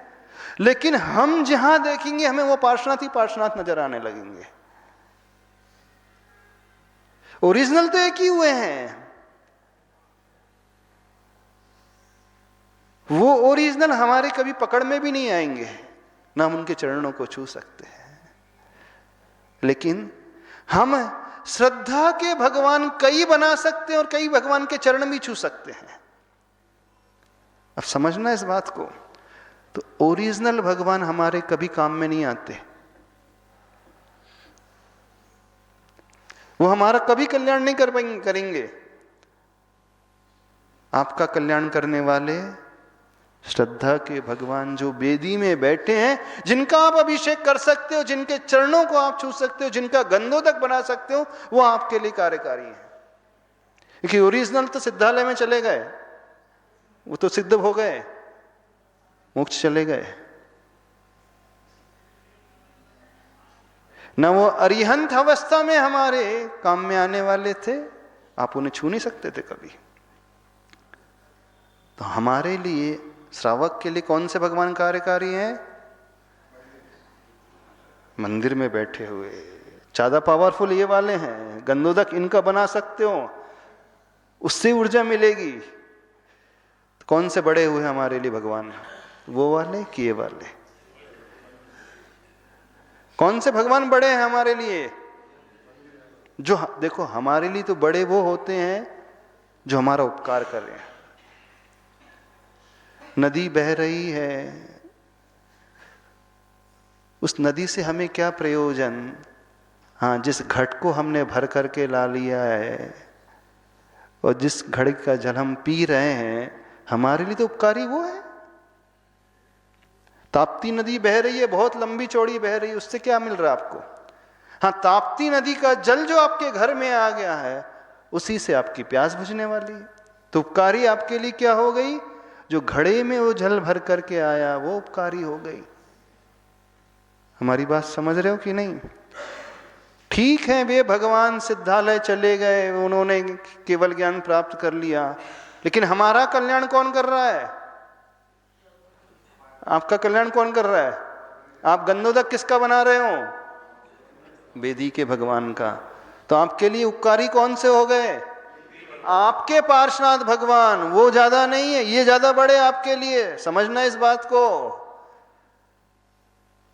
लेकिन हम जहां देखेंगे हमें वो पार्श्वनाथ ही पार्श्वनाथ नजर आने लगेंगे। ओरिजिनल तो एक ही हुए हैं। वो ओरिजिनल हमारे कभी पकड़ में भी नहीं आएंगे, ना हम उनके चरणों को छू सकते हैं। लेकिन हम श्रद्धा के भगवान कई बना सकते हैं और कई भगवान के चरण भी छू सकते हैं। अब समझना इस बात को। तो ओरिजिनल भगवान हमारे कभी काम में नहीं आते, वो हमारा कभी कल्याण नहीं करेंगे। आपका कल्याण करने वाले श्रद्धा के भगवान जो वेदी में बैठे हैं, जिनका आप अभिषेक कर सकते हो, जिनके चरणों को आप छू सकते हो, जिनका गंधोदक बना सकते हो, वो आपके लिए कार्यकारी है। क्योंकि ओरिजिनल तो सिद्धालय में चले गए, वो तो सिद्ध हो गए, मोक्ष चले गए। ना वो अरिहंत अवस्था में हमारे काम में आने वाले थे, आप उन्हें छू नहीं सकते थे कभी। तो हमारे लिए, श्रावक के लिए कौन से भगवान कार्यकारी हैं? मंदिर में बैठे हुए, ज्यादा पावरफुल ये वाले हैं। गंधोदक इनका बना सकते हो, उससे ऊर्जा मिलेगी। तो कौन से बड़े हुए हमारे लिए भगवान? वो वाले कि ये वाले? कौन से भगवान बड़े हैं हमारे लिए? जो देखो, हमारे लिए तो बड़े वो होते हैं जो हमारा उपकार कर रहे हैं। नदी बह रही है, उस नदी से हमें क्या प्रयोजन? हाँ, जिस घट को हमने भर करके ला लिया है और जिस घड़े का जल हम पी रहे हैं, हमारे लिए तो उपकारी वो है। ताप्ती नदी बह रही है, बहुत लंबी चौड़ी बह रही है, उससे क्या मिल रहा है आपको? हाँ, ताप्ती नदी का जल जो आपके घर में आ गया है, उसी से आपकी प्यास बुझने वाली है। तो उपकारी आपके लिए क्या हो गई? जो घड़े में वो जल भर करके आया, वो उपकारी हो गई। हमारी बात समझ रहे हो कि नहीं? ठीक है, वे भगवान सिद्धालय चले गए, उन्होंने केवल ज्ञान प्राप्त कर लिया, लेकिन हमारा कल्याण कौन कर रहा है? आपका कल्याण कौन कर रहा है? आप गंधोदक किसका बना रहे हो? वेदी के भगवान का। तो आपके लिए उपकारी कौन से हो गए? आपके पार्श्वनाथ भगवान। वो ज्यादा नहीं है, ये ज्यादा बड़े आपके लिए। समझना इस बात को।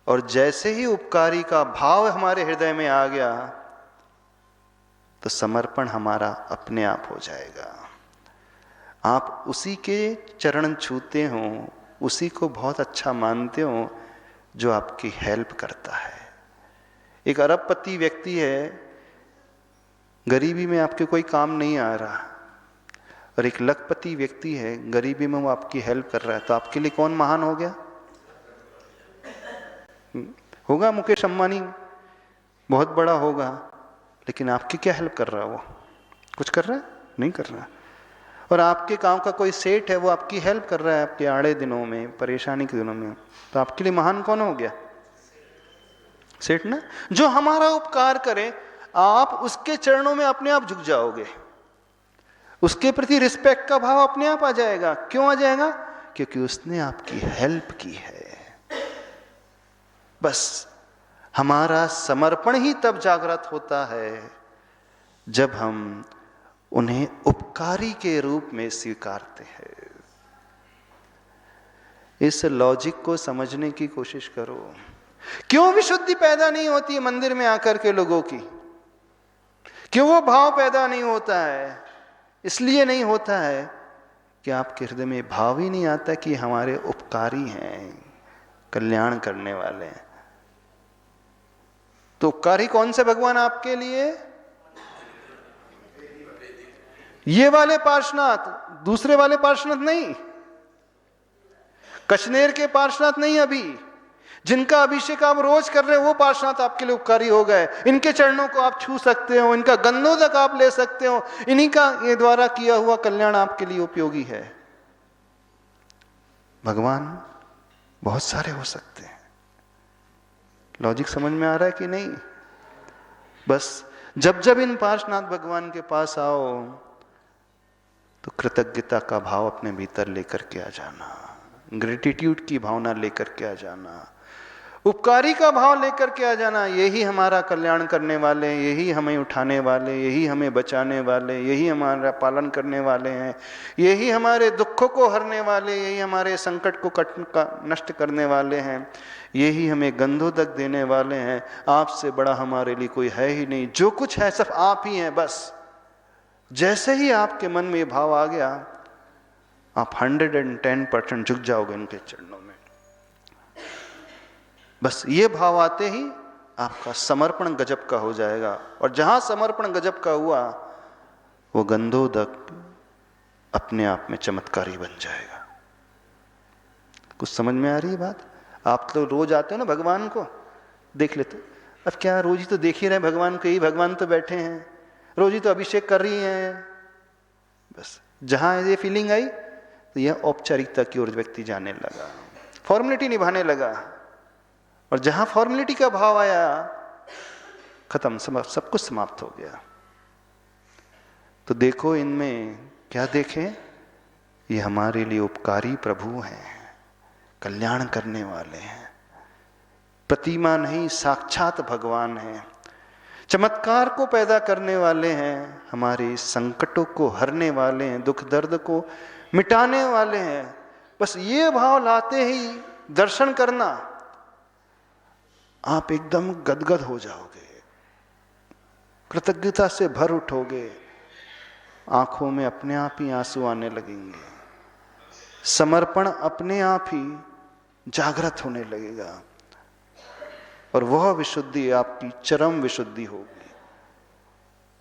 और जैसे ही उपकारी का भाव हमारे हृदय में आ गया, तो समर्पण हमारा अपने आप हो जाएगा। आप उसी के चरण छूते हो, उसी को बहुत अच्छा मानते हो जो आपकी हेल्प करता है। एक अरबपति व्यक्ति है, गरीबी में आपके कोई काम नहीं आ रहा, और एक लखपति व्यक्ति है, गरीबी में वो आपकी हेल्प कर रहा है। तो आपके लिए कौन महान हो गया? होगा मुकेश अंबानी, बहुत बड़ा होगा, लेकिन आपकी क्या हेल्प कर रहा है? वो कुछ कर रहा है? नहीं कर रहा। और आपके गांव का कोई सेठ है, वो आपकी हेल्प कर रहा है आपके आड़े दिनों में, परेशानी के दिनों में। तो आपके लिए महान कौन हो गया? सेठ ना। जो हमारा उपकार करे, आप उसके चरणों में अपने आप झुक जाओगे, उसके प्रति रिस्पेक्ट का भाव अपने आप आ जाएगा। क्यों आ जाएगा? क्योंकि उसने आपकी हेल्प की है। बस हमारा समर्पण ही तब जागृत होता है जब हम उन्हें उपकारी के रूप में स्वीकारते हैं। इस लॉजिक को समझने की कोशिश करो। क्यों विशुद्धि पैदा नहीं होती है मंदिर में आकर के लोगों की? क्यों वो भाव पैदा नहीं होता है? इसलिए नहीं होता है कि आपके हृदय में भाव ही नहीं आता कि हमारे उपकारी हैं, कल्याण करने वाले हैं। तो उपकारी कौन से भगवान आपके लिए? ये वाले पार्श्वनाथ, दूसरे वाले पार्श्वनाथ नहीं, कश्मीर के पार्श्वनाथ नहीं। अभी जिनका अभिषेक आप रोज कर रहे हो वो पार्श्वनाथ आपके लिए उपकारी हो गए। इनके चरणों को आप छू सकते हो, इनका गंधोदक आप ले सकते हो, इन्हीं का ये द्वारा किया हुआ कल्याण आपके लिए उपयोगी है। भगवान बहुत सारे हो सकते हैं। लॉजिक समझ में आ रहा है कि नहीं? बस जब जब इन पार्श्वनाथ भगवान के पास आओ तो कृतज्ञता का भाव अपने भीतर लेकर के आ जाना, ग्रेटिट्यूड की भावना लेकर के आ जाना, उपकारी का भाव लेकर के आ जाना। यही हमारा कल्याण करने वाले, यही हमें उठाने वाले, यही हमें बचाने वाले, यही हमारा पालन करने वाले हैं, यही हमारे दुखों को हरने वाले, यही हमारे संकट को नष्ट करने वाले हैं, यही हमें गंधोदक देने वाले हैं। आपसे बड़ा हमारे लिए कोई है ही नहीं, जो कुछ है सब आप ही हैं। बस जैसे ही आपके मन में ये भाव आ गया, आप 110% झुक जाओगे इनके चरणों में। बस ये भाव आते ही आपका समर्पण गजब का हो जाएगा, और जहां समर्पण गजब का हुआ वो गंधोदक अपने आप में चमत्कारी बन जाएगा। कुछ समझ में आ रही है बात? आप तो रोज आते हो ना भगवान को देख लेते, अब क्या रोज ही तो देख ही रहे भगवान को, यही भगवान तो बैठे हैं, रोज ही तो अभिषेक कर रही हैं। बस जहां ये फीलिंग आई तो यह औपचारिकता की ओर व्यक्ति जाने लगा, फॉर्मेलिटी निभाने लगा, और जहां फॉर्मेलिटी का भाव आया खत्म, सब कुछ समाप्त हो गया। तो देखो इनमें क्या देखें? ये हमारे लिए उपकारी प्रभु हैं, कल्याण करने वाले हैं, प्रतिमा नहीं साक्षात भगवान हैं, चमत्कार को पैदा करने वाले हैं, हमारे संकटों को हरने वाले हैं, दुख दर्द को मिटाने वाले हैं। बस ये भाव लाते ही दर्शन करना, आप एकदम गदगद हो जाओगे, कृतज्ञता से भर उठोगे, आंखों में अपने आप ही आंसू आने लगेंगे, समर्पण अपने आप ही जागृत होने लगेगा, और वह विशुद्धि आपकी चरम विशुद्धि होगी।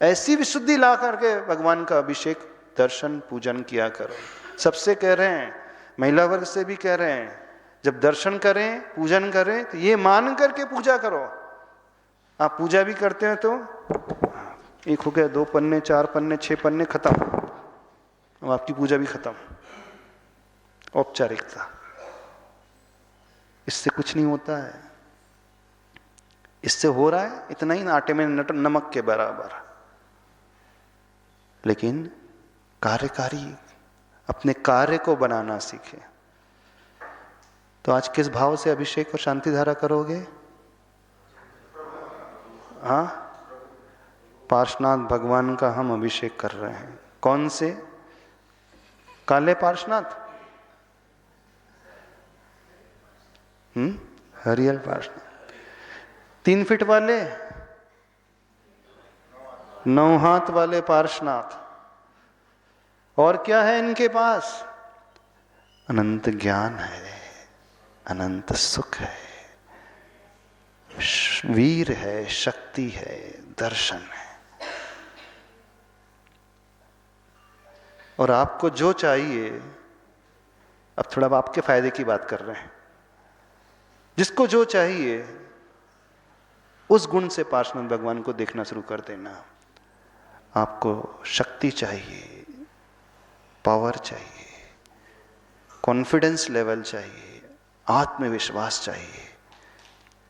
ऐसी विशुद्धि ला करके भगवान का अभिषेक, दर्शन, पूजन किया करो। सबसे कह रहे हैं, महिला वर्ग से भी कह रहे हैं, जब दर्शन करें, पूजन करें तो ये मान करके पूजा करो। आप पूजा भी करते हैं तो एक हो गया, 2 पन्ने, 4 पन्ने, 6 पन्ने, खत्म, अब आपकी पूजा भी खत्म। औपचारिकता, इससे कुछ नहीं होता है। इससे हो रहा है इतना ही, आटे में नमक के बराबर। लेकिन कार्यकारी अपने कार्य को बनाना सीखे। तो आज किस भाव से अभिषेक और शांति धारा करोगे? हाँ, पार्श्वनाथ भगवान का हम अभिषेक कर रहे हैं। कौन से? काले पार्श्वनाथ, हरियल पार्श्वनाथ, 3 फीट वाले, 9 हाथ वाले पार्श्वनाथ। और क्या है इनके पास? अनंत ज्ञान है, अनंत सुख है, वीर है, शक्ति है, दर्शन है। और आपको जो चाहिए, अब थोड़ा आपके फायदे की बात कर रहे हैं, जिसको जो चाहिए उस गुण से पार्श्वनाथ भगवान को देखना शुरू कर देना। आपको शक्ति चाहिए, पावर चाहिए, कॉन्फिडेंस लेवल चाहिए, आत्मविश्वास चाहिए,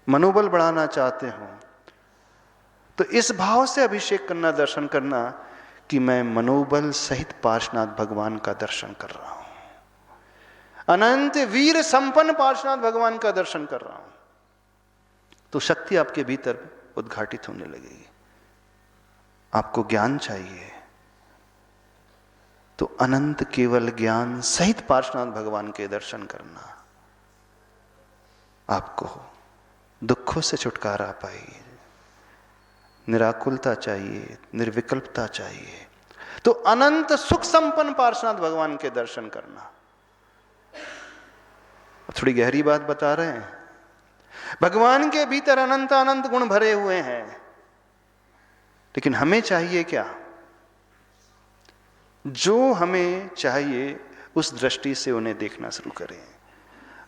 मनोबल बढ़ाना चाहते हो तो इस भाव से अभिषेक करना, दर्शन करना कि मैं मनोबल सहित पार्श्वनाथ भगवान का दर्शन कर रहा हूं, अनंत वीर संपन्न पार्श्वनाथ भगवान का दर्शन कर रहा हूं। तो शक्ति आपके भीतर उद्घाटित होने लगेगी। आपको ज्ञान चाहिए तो अनंत केवल ज्ञान सहित पार्श्वनाथ भगवान के दर्शन करना आपको दुखों से छुटकारा पाइए। निराकुलता चाहिए, निर्विकल्पता चाहिए तो अनंत सुख संपन्न पार्श्वनाथ भगवान के दर्शन करना। थोड़ी गहरी बात बता रहे हैं। भगवान के भीतर अनंत अनंत गुण भरे हुए हैं, लेकिन हमें चाहिए क्या? जो हमें चाहिए उस दृष्टि से उन्हें देखना शुरू करें।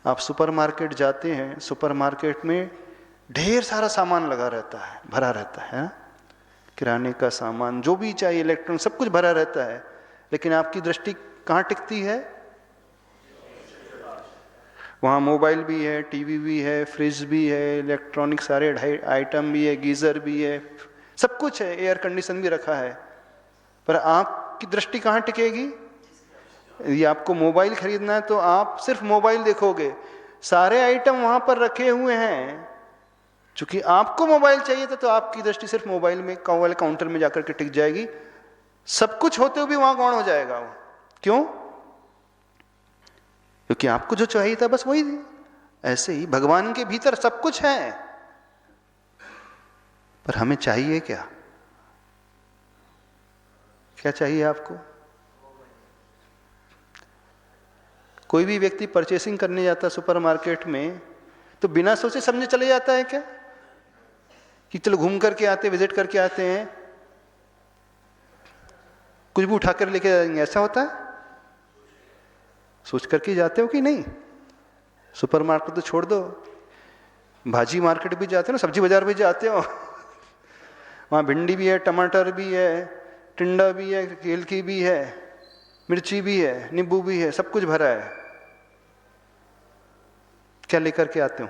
आप सुपरमार्केट जाते हैं, सुपरमार्केट में ढेर सारा सामान लगा रहता है, भरा रहता है, किराने का सामान, जो भी चाहिए, इलेक्ट्रॉनिक, सब कुछ भरा रहता है, लेकिन आपकी दृष्टि कहाँ टिकती है? वहाँ मोबाइल भी है, टीवी भी है, फ्रिज भी है, इलेक्ट्रॉनिक सारे आइटम भी है, गीजर भी है, सब कुछ है, एयर कंडीशन भी रखा है, पर आपकी दृष्टि कहाँ टिकेगी? यदि आपको मोबाइल खरीदना है तो आप सिर्फ मोबाइल देखोगे, सारे आइटम वहां पर रखे हुए हैं। चूंकि आपको मोबाइल चाहिए था तो आपकी दृष्टि सिर्फ मोबाइल में, वाले काउंटर में जाकर के टिक जाएगी। सब कुछ होते हुए भी वहां गौण हो जाएगा वो। क्यों? क्योंकि आपको जो चाहिए था बस वही थी। ऐसे ही भगवान के भीतर सब कुछ है, पर हमें चाहिए क्या? क्या चाहिए आपको? कोई भी व्यक्ति परचेसिंग करने जाता है सुपरमार्केट में तो बिना सोचे समझे चले जाता है क्या कि चलो घूम करके आते, विजिट करके आते हैं, कुछ भी उठा कर लेके जाएंगे, ऐसा होता है? सोच करके जाते हो कि नहीं? सुपरमार्केट तो छोड़ दो, भाजी मार्केट भी जाते हो ना, सब्जी बाजार भी जाते हो वहाँ भिंडी भी है, टमाटर भी है, टिंडा भी है, केलकी भी है, मिर्ची भी है, नींबू भी है, सब कुछ भरा है। क्या लेकर के आते हो?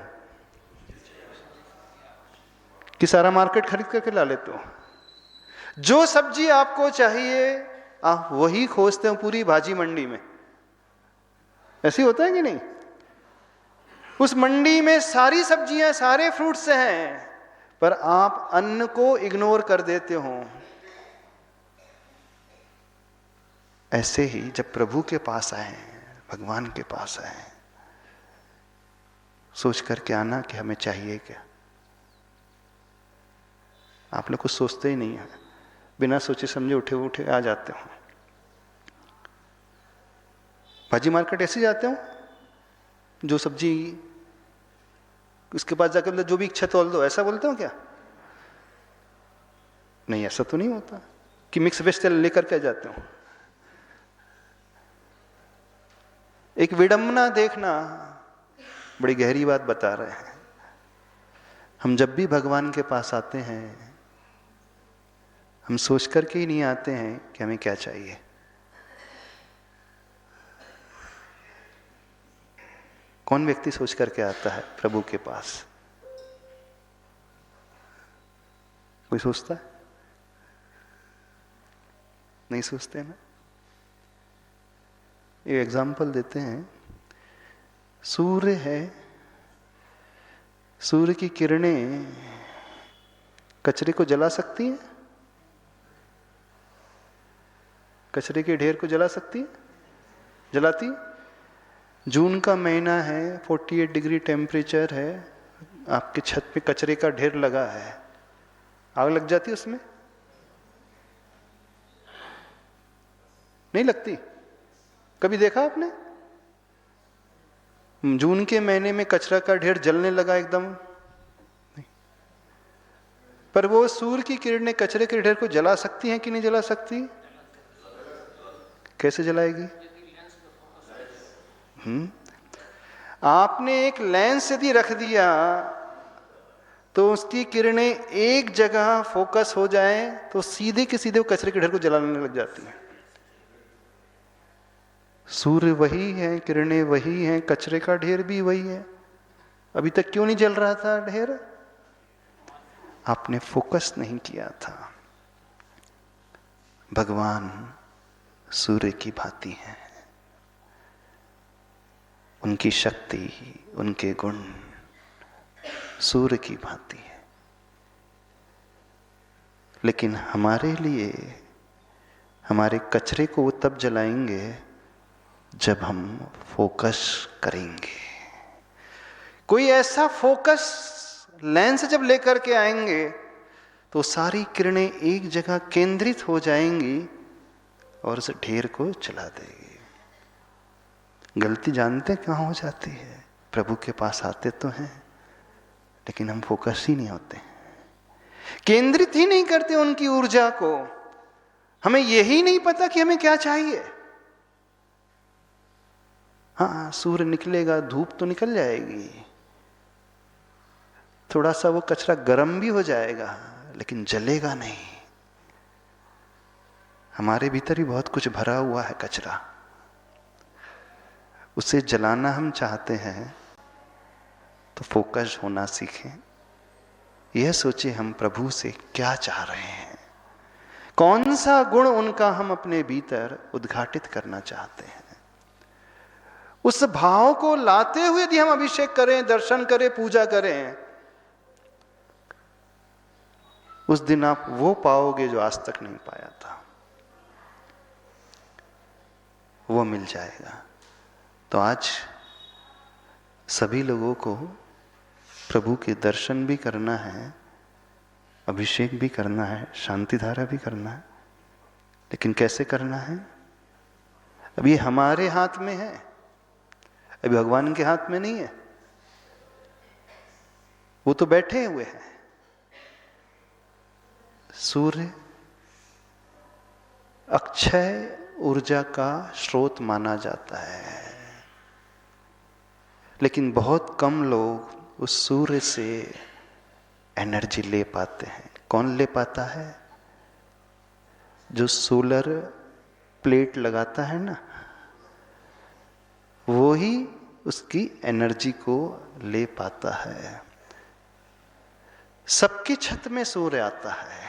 कि सारा मार्केट खरीद करके ला लेते हो? जो सब्जी आपको चाहिए आप वही खोजते हो पूरी भाजी मंडी में। ऐसे होता है कि नहीं? उस मंडी में सारी सब्जियां, सारे फ्रूट्स हैं, पर आप अन्न को इग्नोर कर देते हो। ऐसे ही जब प्रभु के पास आए, भगवान के पास आए, सोच करके आना कि हमें चाहिए क्या। आप लोग कुछ सोचते ही नहीं है, बिना सोचे समझे उठे उठे आ जाते हो। भाजी मार्केट ऐसे जाते हो, जो सब्जी उसके पास जाकर बोलते जो भी इच्छा तोल दो, ऐसा बोलते हो क्या? नहीं, ऐसा तो नहीं होता कि मिक्स वेज लेकर के जाते हो। एक विडंबना देखना, बड़ी गहरी बात बता रहे हैं। हम जब भी भगवान के पास आते हैं हम सोच करके ही नहीं आते हैं कि हमें क्या चाहिए। कौन व्यक्ति सोच करके आता है प्रभु के पास? कोई सोचता है? नहीं सोचते ना। एक एग्जाम्पल देते हैं। सूर्य है, सूर्य की किरणें कचरे को जला सकती हैं? कचरे के ढेर को जला सकती है? जलाती? जून का महीना है, 48 डिग्री टेम्परेचर है, आपके छत पे कचरे का ढेर लगा है, आग लग जाती है उसमें? नहीं लगती। कभी देखा आपने जून के महीने में कचरा का ढेर जलने लगा एकदम? नहीं। पर वो सूर्य की किरणें कचरे के ढेर को जला सकती हैं कि नहीं जला सकती? कैसे जलाएगी? आपने एक लेंस यदि रख दिया तो उसकी किरणें एक जगह फोकस हो जाए तो सीधे के सीधे वो कचरे के ढेर को जलाने लग जाती हैं। सूर्य वही है, किरणें वही हैं, कचरे का ढेर भी वही है। अभी तक क्यों नहीं जल रहा था ढेर? आपने फोकस नहीं किया था। भगवान सूर्य की भांति हैं, उनकी शक्ति, उनके गुण सूर्य की भांति है। लेकिन हमारे लिए हमारे कचरे को वो तब जलाएंगे जब हम फोकस करेंगे। कोई ऐसा फोकस लेंस जब लेकर के आएंगे तो सारी किरणें एक जगह केंद्रित हो जाएंगी और उस ढेर को जला देगी। गलती जानते कहाँ हो जाती है? प्रभु के पास आते तो हैं लेकिन हम फोकस ही नहीं होते, केंद्रित ही नहीं करते उनकी ऊर्जा को। हमें यही नहीं पता कि हमें क्या चाहिए। हाँ, सूर्य निकलेगा, धूप तो निकल जाएगी, थोड़ा सा वो कचरा गर्म भी हो जाएगा लेकिन जलेगा नहीं। हमारे भीतर भी बहुत कुछ भरा हुआ है कचरा, उसे जलाना हम चाहते हैं तो फोकस होना सीखें। यह सोचिए हम प्रभु से क्या चाह रहे हैं, कौन सा गुण उनका हम अपने भीतर उद्घाटित करना चाहते हैं। उस भाव को लाते हुए यदि हम अभिषेक करें, दर्शन करें, पूजा करें, उस दिन आप वो पाओगे जो आज तक नहीं पाया था, वो मिल जाएगा। तो आज सभी लोगों को प्रभु के दर्शन भी करना है, अभिषेक भी करना है, शांति धारा भी करना है, लेकिन कैसे करना है? अभी हमारे हाथ में है, अभी भगवान के हाथ में नहीं है। वो तो बैठे हुए हैं। सूर्य अक्षय ऊर्जा का स्रोत माना जाता है, लेकिन बहुत कम लोग उस सूर्य से एनर्जी ले पाते हैं। कौन ले पाता है? जो सोलर प्लेट लगाता है ना, वो ही उसकी एनर्जी को ले पाता है। सबकी छत में सूर्य आता है,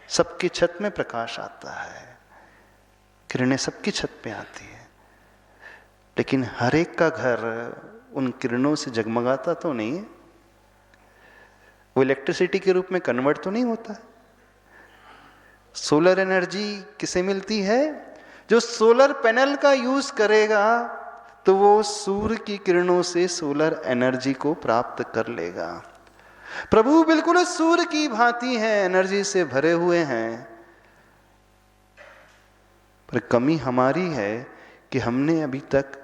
सबकी छत में प्रकाश आता है, किरणें सबकी छत पे आती है, लेकिन हर एक का घर उन किरणों से जगमगाता तो नहीं है। वो इलेक्ट्रिसिटी के रूप में कन्वर्ट तो नहीं होता। सोलर एनर्जी किसे मिलती है? जो सोलर पैनल का यूज करेगा तो वो सूर्य की किरणों से सोलर एनर्जी को प्राप्त कर लेगा। प्रभु बिल्कुल सूर्य की भांति हैं, एनर्जी से भरे हुए हैं, पर कमी हमारी है कि हमने अभी तक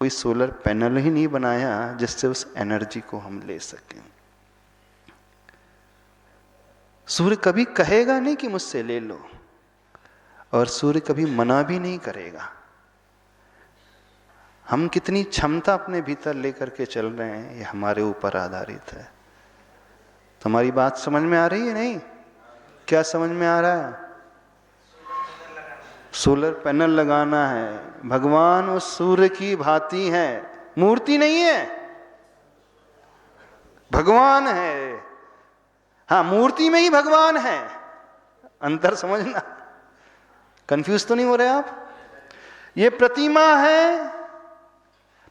कोई सोलर पैनल ही नहीं बनाया जिससे उस एनर्जी को हम ले सकें। सूर्य कभी कहेगा नहीं कि मुझसे ले लो, और सूर्य कभी मना भी नहीं करेगा। हम कितनी क्षमता अपने भीतर लेकर के चल रहे हैं, ये हमारे ऊपर आधारित है। तुम्हारी बात समझ में आ रही है? नहीं? क्या समझ में आ रहा है? सोलर पैनल लगाना है। भगवान उस सूर्य की भांति है, मूर्ति नहीं है, भगवान है। हाँ, मूर्ति में ही भगवान है। अंतर समझना, कंफ्यूज तो नहीं हो रहे आप? ये प्रतिमा है,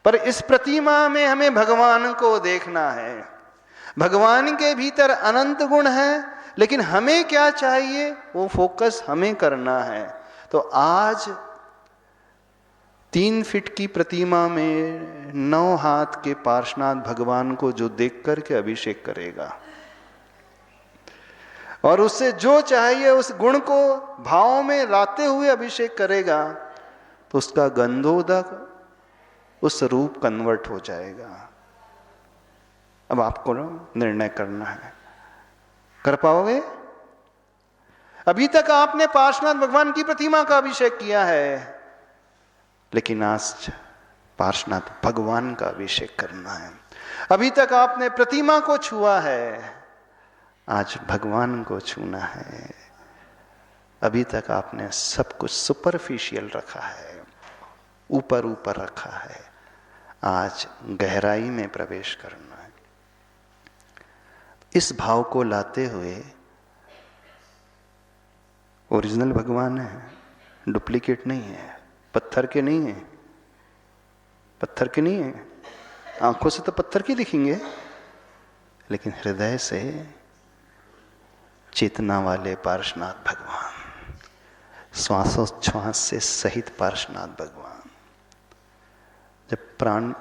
पर इस प्रतिमा में हमें भगवान को देखना है। भगवान के भीतर अनंत गुण है, लेकिन हमें क्या चाहिए वो फोकस हमें करना है। तो आज 3 फीट की प्रतिमा में 9 हाथ के पार्श्वनाथ भगवान को जो देख करके अभिषेक करेगा और उससे जो चाहिए उस गुण को भाव में लाते हुए अभिषेक करेगा, तो उसका गंधोदक उस रूप कन्वर्ट हो जाएगा। अब आपको निर्णय करना है, कर पाओगे? अभी तक आपने पार्श्वनाथ भगवान की प्रतिमा का अभिषेक किया है, लेकिन आज पार्श्वनाथ भगवान का अभिषेक करना है। अभी तक आपने प्रतिमा को छुआ है, आज भगवान को छूना है। अभी तक आपने सब कुछ सुपरफिशियल रखा है, ऊपर ऊपर रखा है, आज गहराई में प्रवेश करना है। इस भाव को लाते हुए ओरिजिनल भगवान है, डुप्लीकेट नहीं है, पत्थर के नहीं है, पत्थर के नहीं है। आंखों से तो पत्थर की दिखेंगे, लेकिन हृदय से चेतना वाले पार्श्वनाथ भगवान, श्वासोच्छ्वास से सहित पार्श्वनाथ भगवान।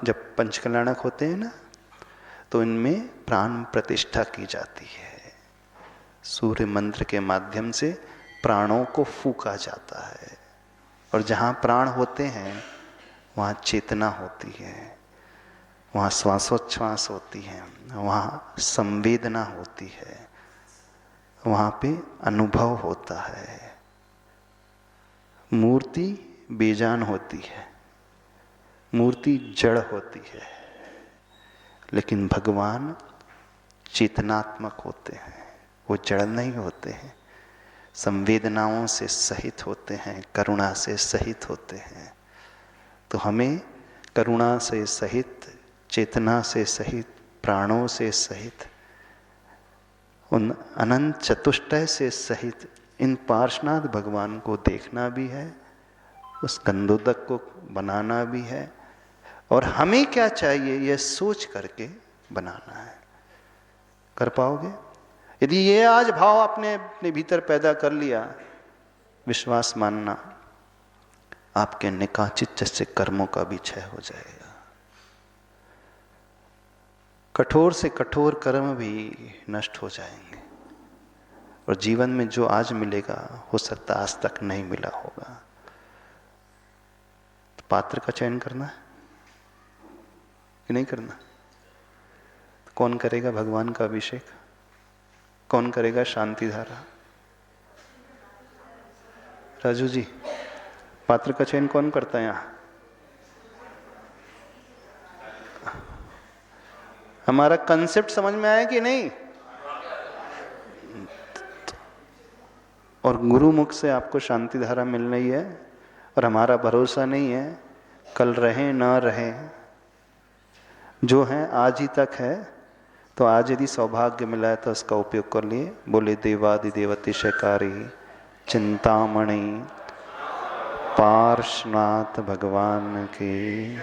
जब पंचकल्याणक होते हैं ना, तो इनमें प्राण प्रतिष्ठा की जाती है। सूर्य मंत्र के माध्यम से प्राणों को फूंका जाता है, और जहाँ प्राण होते हैं वहाँ चेतना होती है, वहाँ श्वासोच्छ्वास होती है, वहाँ संवेदना होती है, वहाँ पे अनुभव होता है। मूर्ति बेजान होती है, मूर्ति जड़ होती है, लेकिन भगवान चेतनात्मक होते हैं, वो जड़ नहीं होते हैं, संवेदनाओं से सहित होते हैं, करुणा से सहित होते हैं। तो हमें करुणा से सहित, चेतना से सहित, प्राणों से सहित, उन अनंत चतुष्टय से सहित इन पार्श्वनाथ भगवान को देखना भी है, उस गंधोदक को बनाना भी है, और हमें क्या चाहिए यह सोच करके बनाना है। कर पाओगे? यदि ये आज भाव आपने अपने भीतर पैदा कर लिया, विश्वास मानना, आपके निकाचित से कर्मों का भी क्षय हो जाएगा। कठोर से कठोर कर्म भी नष्ट हो जाएंगे, और जीवन में जो आज मिलेगा हो सकता आज तक नहीं मिला होगा। तो पात्र का चयन करना है कि नहीं करना? तो कौन करेगा भगवान का अभिषेक? कौन करेगा शांति धारा? राजू जी, पात्र का चयन कौन करता है यहाँ? हमारा कंसेप्ट समझ में आया कि नहीं? और गुरुमुख से आपको शांति धारा मिल रही है, और हमारा भरोसा नहीं है कल रहे ना रहे, जो है आज ही तक है। तो आज यदि सौभाग्य मिला है तो उसका उपयोग कर लिए। बोले देवादिदेव अतिशयकारी चिंतामणि पार्श्वनाथ भगवान की।